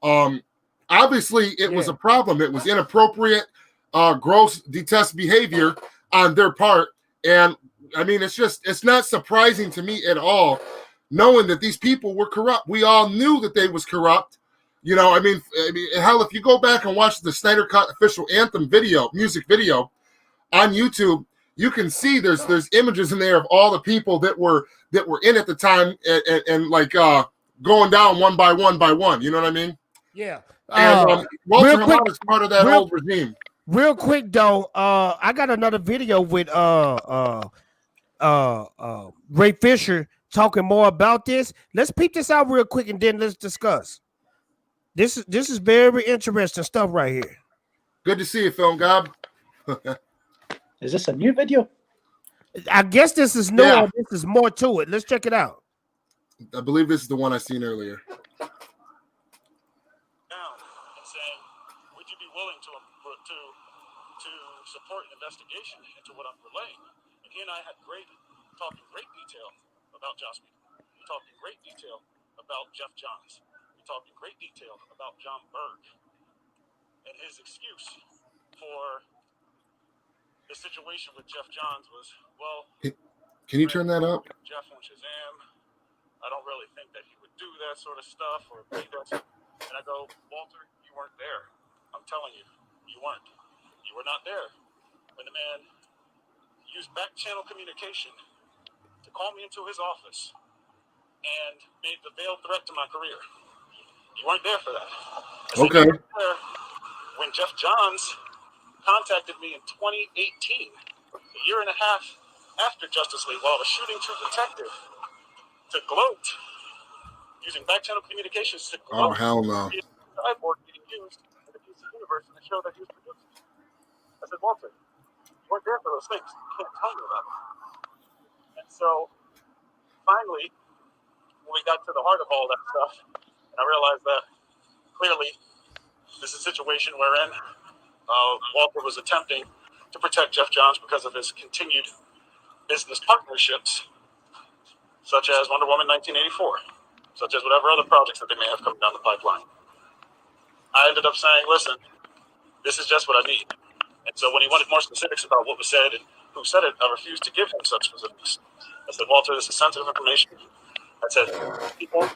Speaker 8: Obviously, it was a problem. It was inappropriate, gross, detest behavior on their part. And I mean, it's not surprising to me at all, knowing that these people were corrupt. We all knew that they was corrupt. You know, I mean, hell, if you go back and watch the Snyder Cut official anthem music video on YouTube, you can see there's images in there of all the people that were in at the time and going down one by one. You know what I mean?
Speaker 3: Yeah.
Speaker 8: And Walter Hamada is part of that old regime.
Speaker 3: Real quick though, I got another video with Ray Fisher talking more about this. Let's peep this out real quick and then let's discuss. This is very interesting stuff right here.
Speaker 8: Good to see you, Film Gob.
Speaker 6: Is this a new video?
Speaker 3: I guess this is new. Yeah. This is more to it. Let's check it out.
Speaker 8: I believe this is the one I seen earlier.
Speaker 5: Now, and saying, would you be willing to support an investigation into what I'm relaying? And he and I had talked in great detail about Joss Whedon. talked in great detail about Geoff Johns. We talked in great detail about John Berg and his excuse for the situation with Geoff Johns was, well,
Speaker 8: can you turn that up?
Speaker 5: Geoff on Shazam. I don't really think that he would do that sort of stuff or be that. And I go, Walter, you weren't there. I'm telling you, you weren't. You were not there when the man used back channel communication to call me into his office and made the veiled threat to my career. You weren't there for that.
Speaker 8: Okay.
Speaker 5: You weren't there when Geoff Johns contacted me in 2018, a year and a half after Justice League, while I was shooting True Detective, to gloat, using back channel communications to gloat.
Speaker 8: Oh, hell no.
Speaker 5: The cyborg getting used in the DC Universe in the show that he was producing. I said, Walter, you weren't there for those things. You can't tell me about them. And so, finally, when we got to the heart of all that stuff, and I realized that clearly this is a situation wherein Walter was attempting to protect Geoff Johns because of his continued business partnerships, such as Wonder Woman 1984, such as whatever other projects that they may have coming down the pipeline. I ended up saying, listen, this is just what I need. And so when he wanted more specifics about what was said and who said it, I refused to give him such specifics. I said, Walter, this is sensitive information. I said, people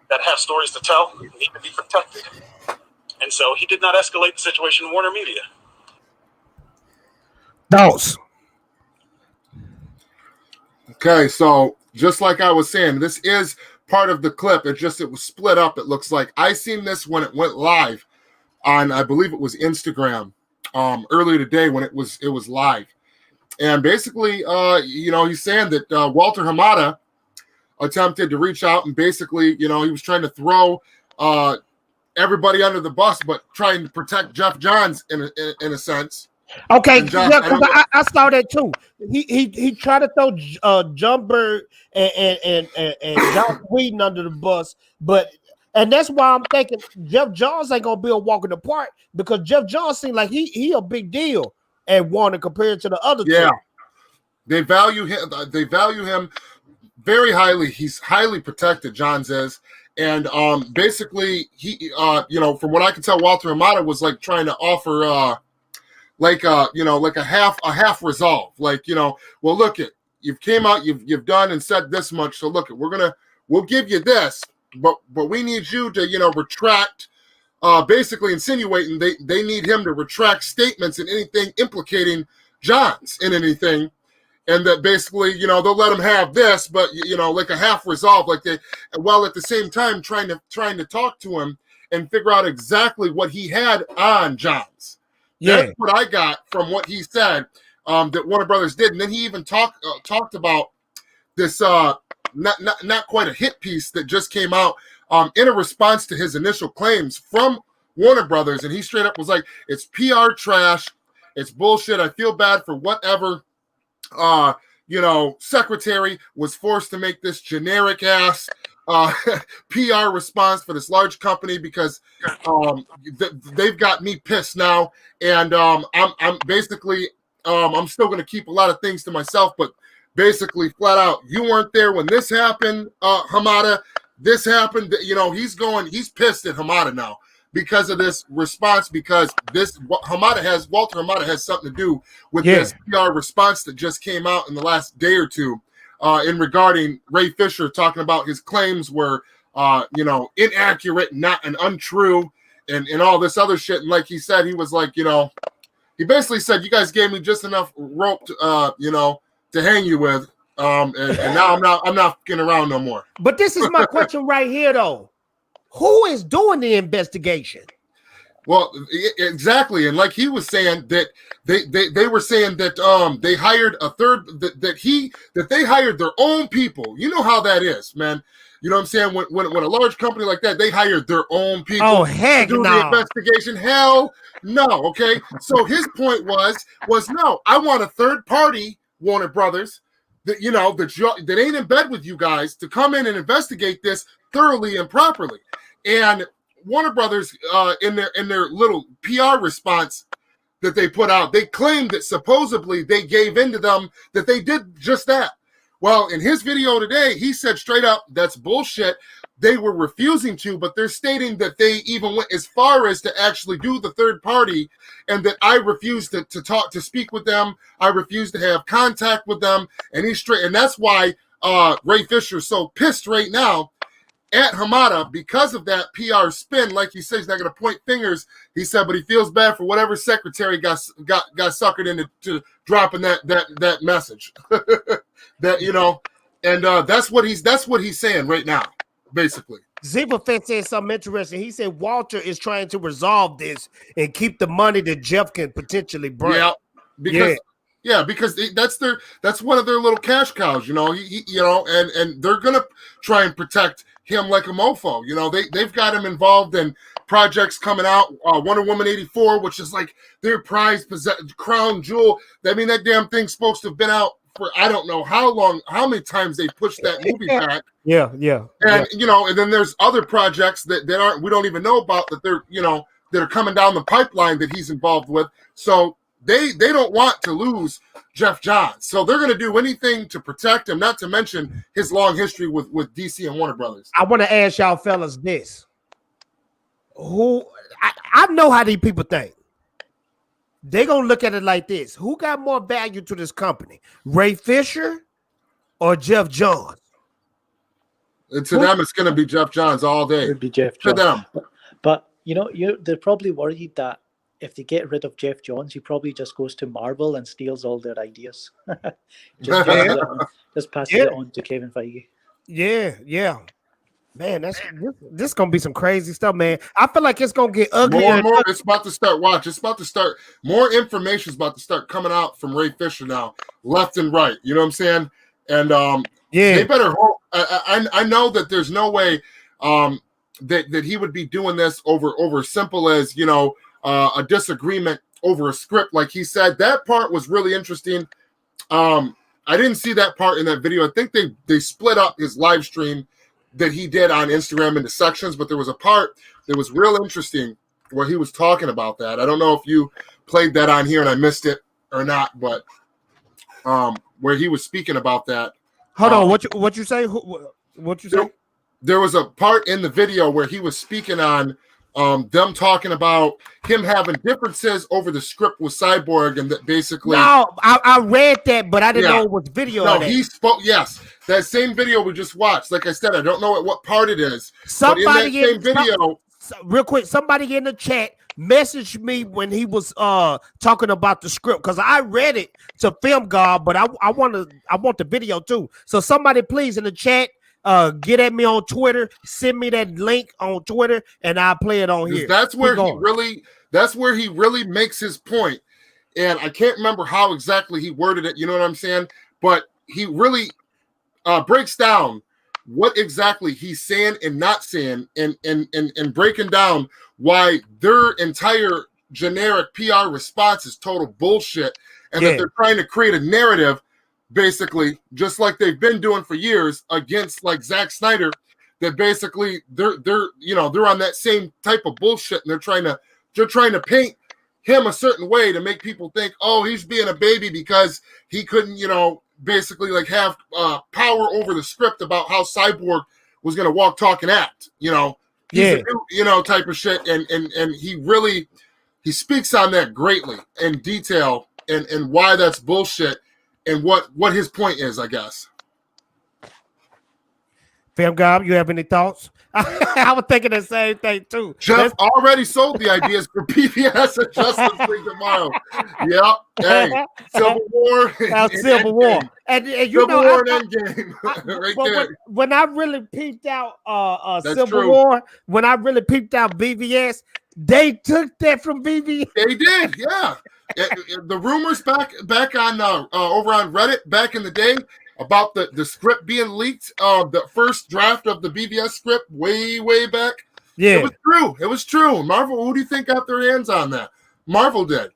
Speaker 5: that have stories to tell need to be protected. And so he did not escalate the situation in Warner Media.
Speaker 3: Those.
Speaker 8: Okay, so just like I was saying, this is part of the clip. It was split up, it looks like. I seen this when it went live on, I believe it was Instagram, earlier today when it was live. And basically, he's saying that Walter Hamada attempted to reach out and basically, he was trying to throw everybody under the bus, but trying to protect Geoff Johns in a sense.
Speaker 3: Okay, I saw that too. He tried to throw John Bird and Josh Whedon under the bus, and that's why I'm thinking Geoff Johns ain't gonna be a walk in the park, because Geoff Johns seems like he a big deal at Warner compared to the other two.
Speaker 8: They value him. They value him very highly. He's highly protected. Johns is. And basically, he, from what I can tell, Walter Hamada was like trying to offer, like a half resolve. Like, well, look it, you've came out, you've done and said this much. So look it, we'll give you this, but we need you to, retract. Basically insinuating they need him to retract statements and anything implicating Johns in anything. And that basically, they'll let him have this, but like a half resolve, while at the same time trying to talk to him and figure out exactly what he had on Johns. Yeah, that's what I got from what he said that Warner Brothers did, and then he even talked about this not quite a hit piece that just came out in a response to his initial claims from Warner Brothers, and he straight up was like, "It's PR trash, it's bullshit. I feel bad for whatever." Secretary was forced to make this generic ass PR response for this large company because they've got me pissed now, and I'm basically I'm still going to keep a lot of things to myself, but basically flat out, you weren't there when this happened, Hamada. This happened. He's pissed at Hamada now because of this response, because Walter Hamada has something to do with this PR response that just came out in the last day or two in regarding Ray Fisher talking about his claims were, inaccurate, and untrue, and all this other shit. And like he said, he was like, he basically said, you guys gave me just enough rope to hang you with. And now I'm not fucking around no more.
Speaker 3: But this is my question right here, though. Who is doing the investigation?
Speaker 8: Well, exactly, and like he was saying that they were saying that they hired a third that they hired their own people. You know how that is, man. You know what I'm saying? When a large company like that, they hired their own people.
Speaker 3: Oh, heck
Speaker 8: to do the investigation. Hell no. Okay. So his point was no. I want a third party, Warner Brothers, that that ain't in bed with you guys, to come in and investigate this thoroughly and properly. And Warner Brothers, in their little PR response that they put out, they claimed that supposedly they gave in to them, that they did just that. Well, in his video today, he said straight up, that's bullshit. They were refusing to, but they're stating that they even went as far as to actually do the third party, and that I refused to speak with them. I refused to have contact with them, and he's straight. And that's why Ray Fisher's so pissed right now at Hamada because of that PR spin. Like he says, he's not going to point fingers. He said, but he feels bad for whatever secretary got suckered into dropping that message. That, you know, and that's what he's saying right now, basically.
Speaker 3: Zebafet said something interesting. He said Walter is trying to resolve this and keep the money that Geoff can potentially bring.
Speaker 8: Yeah, because that's one of their little cash cows, you know. And they're gonna try and protect him like a mofo. You know, they've got him involved in projects coming out. Wonder Woman 84, which is like their prized crown jewel. I mean, that damn thing's supposed to have been out for I don't know how long, how many times they pushed that movie back.
Speaker 3: Yeah.
Speaker 8: And you know, and then there's other projects that aren't, we don't even know about, that they're, you know, that are coming down the pipeline that he's involved with. So they don't want to lose Geoff Johns. So they're going to do anything to protect him, not to mention his long history with DC and Warner Brothers.
Speaker 3: I want to ask y'all fellas this. I know how these people think. They're going to look at it like this. Who got more value to this company? Ray Fisher or Geoff Johns?
Speaker 8: And to them, it's going to be Geoff Johns all day.
Speaker 6: It would be Geoff
Speaker 8: To
Speaker 6: Johns.
Speaker 8: them.
Speaker 6: But, you know, they're probably worried that if they get rid of Geoff Johns, he probably just goes to Marvel and steals all their ideas. Just passes it on to Kevin Feige.
Speaker 3: Yeah. Man, this gonna be some crazy stuff, man. I feel like it's gonna get ugly.
Speaker 8: More and more, it's about to start. Watch, it's about to start. More information is about to start coming out from Ray Fisher now, left and right. You know what I'm saying? And they better hope. I know that there's no way that he would be doing this over simple as, you know, a disagreement over a script. Like he said, that part was really interesting. I didn't see that part in that video. I think they split up his live stream that he did on Instagram into sections, but there was a part that was real interesting where he was talking about that. I don't know if you played that on here and I missed it or not, but where he was speaking about that.
Speaker 3: Hold on, what you say? What you say?
Speaker 8: There was a part in the video where he was speaking on them talking about him having differences over the script with Cyborg, and that basically.
Speaker 3: No, I read that, but I didn't know it was video.
Speaker 8: No, he spoke. Yes, that same video we just watched. Like I said, I don't know what part it is.
Speaker 3: Somebody
Speaker 8: but in that same video,
Speaker 3: real quick, somebody in the chat messaged me when he was talking about the script, because I read it to Film God, but I want the video too. So somebody please in the chat. Get at me on Twitter, send me that link on Twitter, and I'll play it on here.
Speaker 8: That's where he really makes his point. And I can't remember how exactly he worded it, you know what I'm saying? But he really breaks down what exactly he's saying and not saying, and breaking down why their entire generic PR response is total bullshit, and that they're trying to create a narrative, basically, just like they've been doing for years against like Zack Snyder, that basically they're on that same type of bullshit, and they're trying to paint him a certain way to make people think, oh, he's being a baby because he couldn't, you know, basically like have power over the script about how Cyborg was going to walk, talk, and act, you know, type of shit, and he speaks on that greatly in detail and why that's bullshit. And what his point is, I guess. Fam God, you have any thoughts? I was thinking the same thing too. Geoff already sold the ideas for PBS and Justice League tomorrow. Yep. Hey, Civil War.
Speaker 3: Civil War. And you
Speaker 8: Civil
Speaker 3: know,
Speaker 8: War and Endgame. Right there.
Speaker 3: When I really peeped out
Speaker 8: Civil
Speaker 3: War, when I really peeped out BVS, they took that from BVS.
Speaker 8: They did, yeah. The rumors back on over on Reddit back in the day about the script being leaked, the first draft of the BVS script way back. Yeah, it was true. Marvel, who do you think got their hands on that? Marvel did.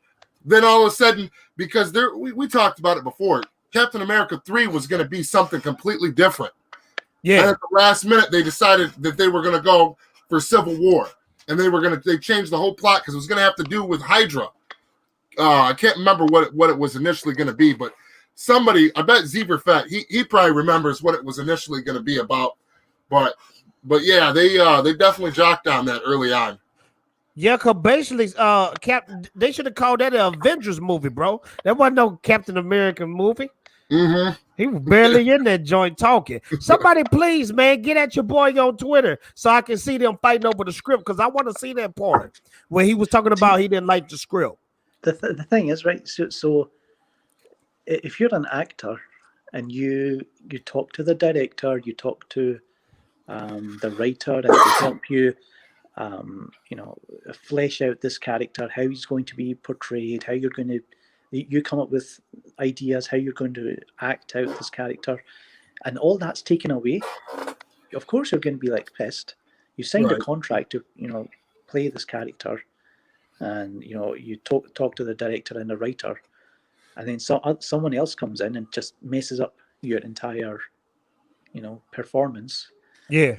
Speaker 8: Then all of a sudden, because we talked about it before, Captain America 3 was going to be something completely different. Yeah, and at the last minute they decided that they were going to go for Civil War, and they changed the whole plot because it was going to have to do with Hydra. I can't remember what it was initially going to be, but somebody, I bet Zeverfett, he probably remembers what it was initially going to be about. But yeah, they definitely jocked on that early on.
Speaker 3: Yeah, cause basically, they should have called that an Avengers movie, bro. That wasn't no Captain America movie.
Speaker 8: Mm-hmm.
Speaker 3: He was barely in that joint talking. Somebody, please, man, get at your boy on Twitter so I can see them fighting over the script, because I want to see that part where he was talking about he didn't like the script.
Speaker 6: The thing is, right? So if you're an actor and you talk to the director, you talk to the writer, and they help you, flesh out this character, how he's going to be portrayed, how you're going to, you come up with ideas, how you're going to act out this character, and all that's taken away. Of course, you're going to be like pissed. You signed a contract to, play this character, and you talk to the director and the writer, and then someone else comes in and just messes up your entire, performance.
Speaker 3: Yeah.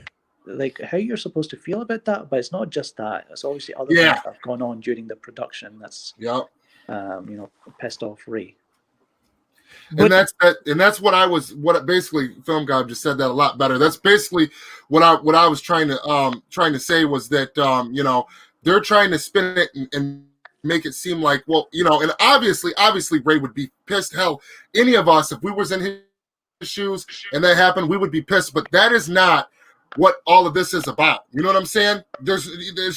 Speaker 6: Like, how you're supposed to feel about that, but it's not just that. It's obviously other things that have gone on during the production that's pissed off Ray.
Speaker 8: And that's what basically Film God just said that a lot better. That's basically what I was trying to say was that they're trying to spin it and make it seem like, well, and obviously Ray would be pissed. Hell, any of us, if we was in his shoes and that happened, we would be pissed. But that is not what all of this is about. You know what I'm saying? There's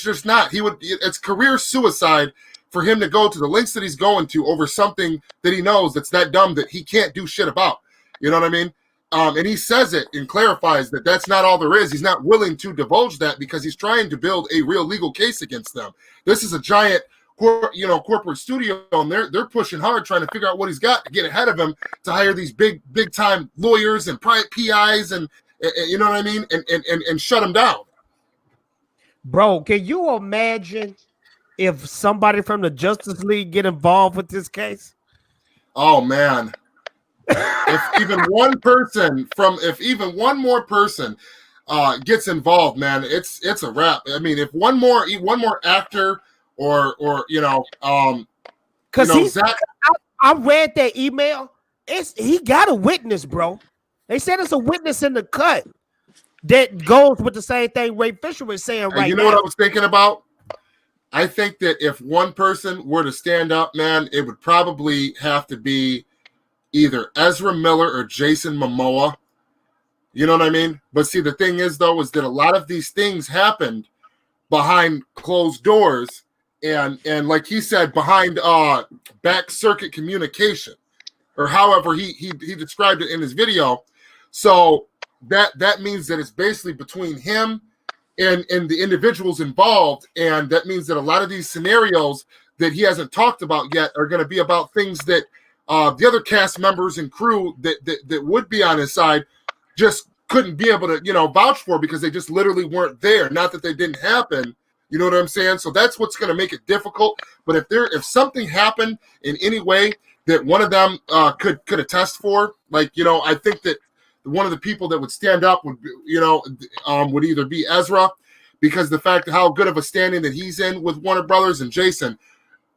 Speaker 8: just not. It's career suicide for him to go to the lengths that he's going to over something that he knows that's that dumb that he can't do shit about. You know what I mean? And he says it and clarifies that that's not all there is. He's not willing to divulge that because he's trying to build a real legal case against them. This is a giant, corporate studio, and they're pushing hard, trying to figure out what he's got to get ahead of him to hire these big time lawyers and private PIs and you know what I mean, and shut him down.
Speaker 3: Bro, can you imagine if somebody from the Justice League get involved with this case?
Speaker 8: Oh man. if even one more person gets involved, man, it's a wrap. I mean, if one more actor or
Speaker 3: because I read that email. He got a witness, bro. They said it's a witness in the cut that goes with the same thing Ray Fisher was saying right now.
Speaker 8: You know what I was thinking about? I think that if one person were to stand up, man, it would probably have to be either Ezra Miller or Jason Momoa. You know what I mean? But see, the thing is, though, is that a lot of these things happened behind closed doors and like he said, behind back circuit communication, or however he described it in his video. So that means that it's basically between him and the individuals involved, and that means that a lot of these scenarios that he hasn't talked about yet are going to be about things that the other cast members and crew that would be on his side just couldn't be able to vouch for because they just literally weren't there. Not that they didn't happen, you know what I'm saying? So that's what's going to make it difficult. But if something happened in any way that one of them could attest for, like I think that one of the people that would stand up would would either be Ezra, because the fact of how good of a standing that he's in with Warner Brothers, and Jason,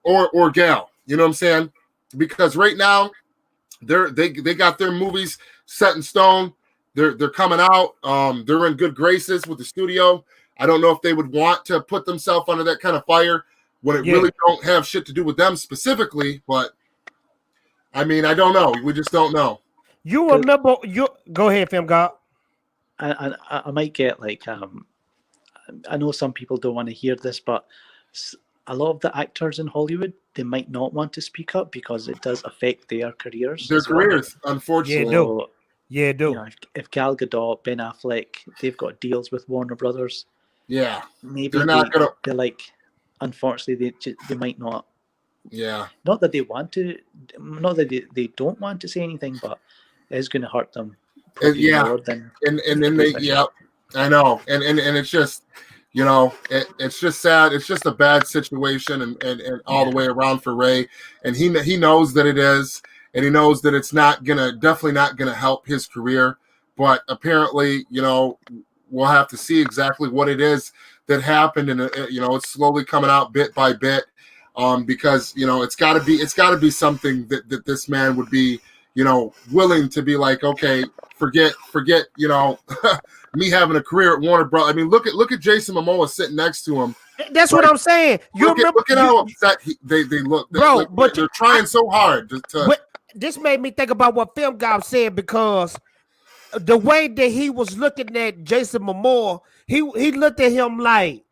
Speaker 8: or Gal, you know what I'm saying? Because right now they got their movies set in stone. They're coming out. They're in good graces with the studio. I don't know if they would want to put themselves under that kind of fire when it really don't have shit to do with them specifically. But I mean, I don't know. We just don't know.
Speaker 3: You remember? Go ahead, Fam God.
Speaker 6: I might get like I know some people don't want to hear this, but a lot of the actors in Hollywood, they might not want to speak up because it does affect their careers.
Speaker 8: Unfortunately.
Speaker 3: Yeah, it do.
Speaker 6: If Gal Gadot, Ben Affleck, they've got deals with Warner Brothers.
Speaker 8: Yeah,
Speaker 6: maybe they're like, unfortunately, they might not.
Speaker 8: Yeah.
Speaker 6: Not that they want to, not that they don't want to say anything, but it's going to hurt them.
Speaker 8: More than and then they I know, and it's just it's just sad. It's just a bad situation and all the way around for Ray, and he knows that it is, and he knows that it's definitely not gonna help his career. But apparently, we'll have to see exactly what it is that happened, and it's slowly coming out bit by bit. Because it's got to be something that this man would be willing to be like, okay, forget, me having a career at Warner Bros. I mean, look at Jason Momoa sitting next to him.
Speaker 3: That's what I'm saying.
Speaker 8: Look at how upset they look,
Speaker 3: bro.
Speaker 8: Like,
Speaker 3: but
Speaker 8: they're trying so hard to.
Speaker 3: This made me think about what Film God said, because the way that he was looking at Jason Momoa, he looked at him like,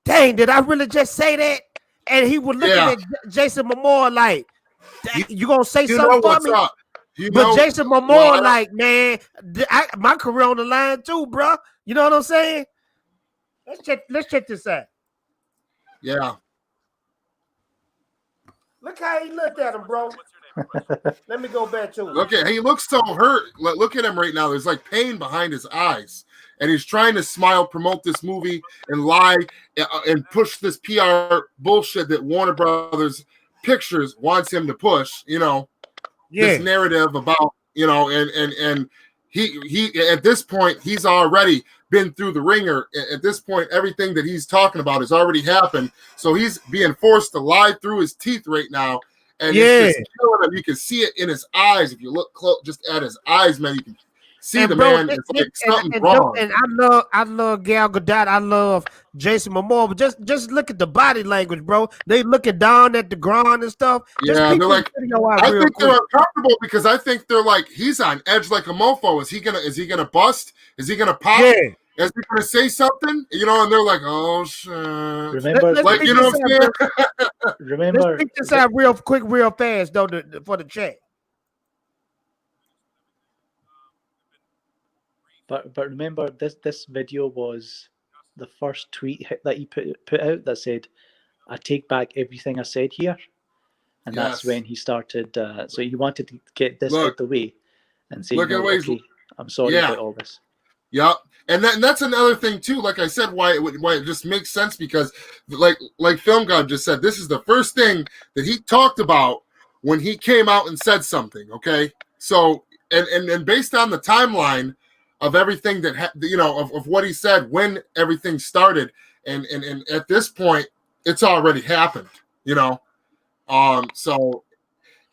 Speaker 3: dang, did I really just say that? And he was looking at Jason Momoa like, you gonna say something for me?
Speaker 8: Up.
Speaker 3: But Jason Momoa, like, man, my career on the line too, bro. You know what I'm saying? Let's check this out.
Speaker 8: Yeah.
Speaker 3: Look how he looked at him, bro. Let me go back to it.
Speaker 8: He looks so hurt. Look at him right now. There's like pain behind his eyes. And he's trying to smile, promote this movie, and lie and push this PR bullshit that Warner Brothers Pictures wants him to push, this narrative about, and he at this point, he's already been through the ringer. At this point, everything that he's talking about has already happened. So he's being forced to lie through his teeth right now. And it's just killing him. You can see it in his eyes. If you look close, just at his eyes, man, you can see man. It's like something's wrong.
Speaker 3: And I love Gal Gadot. I love Jason Momoa. But just look at the body language, bro. They looking down at the ground and stuff.
Speaker 8: Yeah, they're like, I think they're uncomfortable because I think they're like, he's on edge like a mofo. Is he gonna bust? Is he gonna pop?
Speaker 3: Yeah.
Speaker 8: Is he gonna say something? And they're like, oh shit.
Speaker 6: Remember,
Speaker 8: like, you know what I'm saying?
Speaker 6: Remember,
Speaker 3: let's pick this out real quick, real fast, though, for the chat.
Speaker 6: But remember, this video was the first tweet that he put out that said, "I take back everything I said here," and that's when he started. So he wanted to get this out the way and say, "Okay, I'm sorry about all this."
Speaker 8: Yeah, and that's another thing too. Like I said, why it just makes sense because, like Film God just said, this is the first thing that he talked about when he came out and said something. Okay, so and based on the timeline of everything that of what he said when everything started, and at this point, it's already happened. So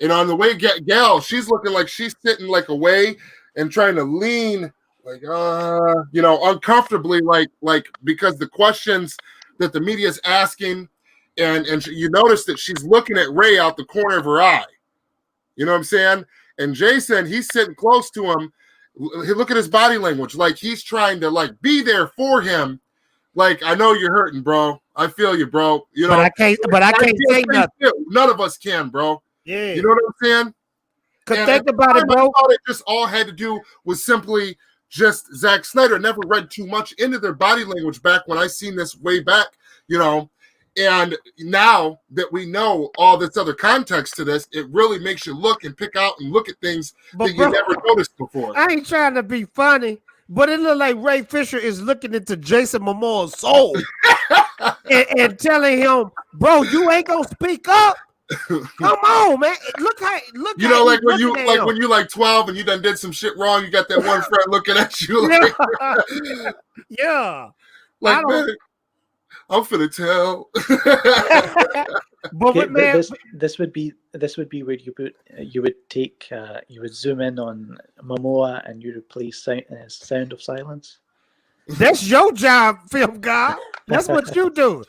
Speaker 8: on the way Gal, she's looking like she's sitting like away and trying to lean. Like, uncomfortably, like because the questions that the media is asking, and you notice that she's looking at Ray out the corner of her eye. You know what I'm saying? And Jason, he's sitting close to him. Look at his body language. Like he's trying to be there for him. Like, I know you're hurting, bro. I feel you, bro.
Speaker 3: But I can't say nothing.
Speaker 8: None of us can, bro.
Speaker 3: Yeah.
Speaker 8: You know what I'm saying?
Speaker 3: Because think about it, bro.
Speaker 8: I thought it just all had to do with simply just Zack Snyder. Never read too much into their body language back when I seen this way back, and now that we know all this other context to this, it really makes you look and pick out and look at things that you never noticed before.
Speaker 3: I ain't trying to be funny, but it looked like Ray Fisher is looking into Jason Momoa's soul and telling him, bro, you ain't gonna speak up. Come on, man. Look.
Speaker 8: Like when you like 12 and you done did some shit wrong, you got that one friend looking at you like,
Speaker 3: yeah.
Speaker 8: Like, man, I'm finna tell.
Speaker 6: But man, this would be where you would zoom in on Momoa and you replace Sound of Silence.
Speaker 3: That's your job, Film God. That's what you do.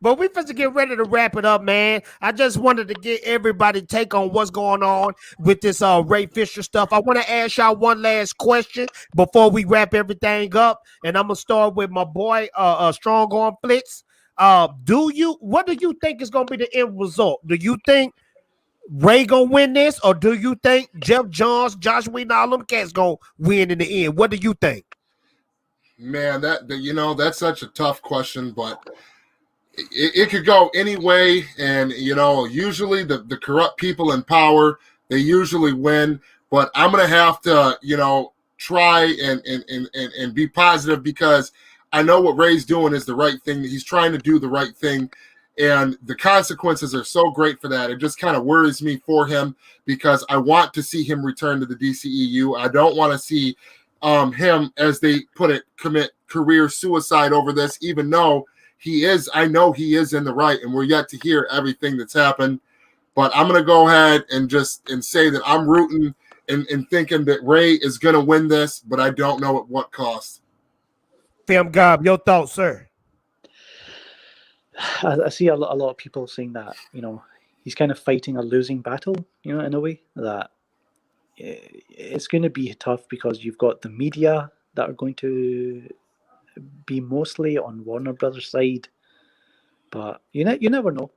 Speaker 3: But we supposed to get ready to wrap it up, man. I just wanted to get everybody take on what's going on with this Ray Fisher stuff. I want to ask y'all one last question before we wrap everything up, and I'm gonna start with my boy Strong Arm Flitz. What do you think is gonna be the end result? Do you think Ray gonna win this, or do you think Geoff Johns, Josh Whedon, all them cats gonna win in the end? What do you think?
Speaker 8: Man, that's such a tough question, but it could go any way. And usually the corrupt people in power, they usually win. But I'm gonna have to try and be positive because I know what Ray's doing is the right thing. He's trying to do the right thing, and the consequences are so great for that. It just kind of worries me for him because I want to see him return to the DCEU. I don't want to see him, as they put it, commit career suicide over this, even though I know he is in the right, and we're yet to hear everything that's happened. But I'm gonna go ahead and say that I'm rooting and thinking that Ray is gonna win this, but I don't know at what cost.
Speaker 3: Film Gob, your thoughts, sir?
Speaker 6: I see a lot of people saying that, you know, he's kind of fighting a losing battle, you know, in a way, that it's going to be tough because you've got the media that are going to be mostly on Warner Brothers' side, but you never know.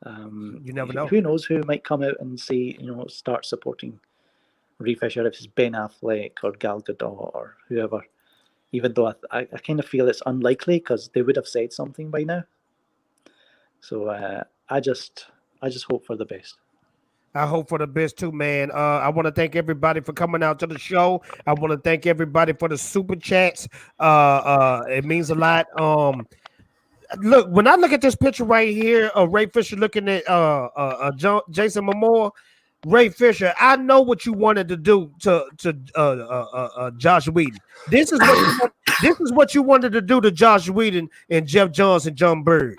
Speaker 3: You never know.
Speaker 6: Who knows who might come out and say, you know, start supporting Ray Fisher, if it's Ben Affleck or Gal Gadot or whoever. Even though I kind of feel it's unlikely because they would have said something by now. So I just hope for the best.
Speaker 3: I hope for the best too, man. I want to thank everybody for coming out to the show. I want to thank everybody for the super chats. It means a lot. Look, when I look at this picture right here of Ray Fisher looking at Jason Momoa, Ray Fisher, I know what you wanted to do to Josh Whedon. This is what you wanted to do to Josh Whedon and Geoff Johns and John Bird.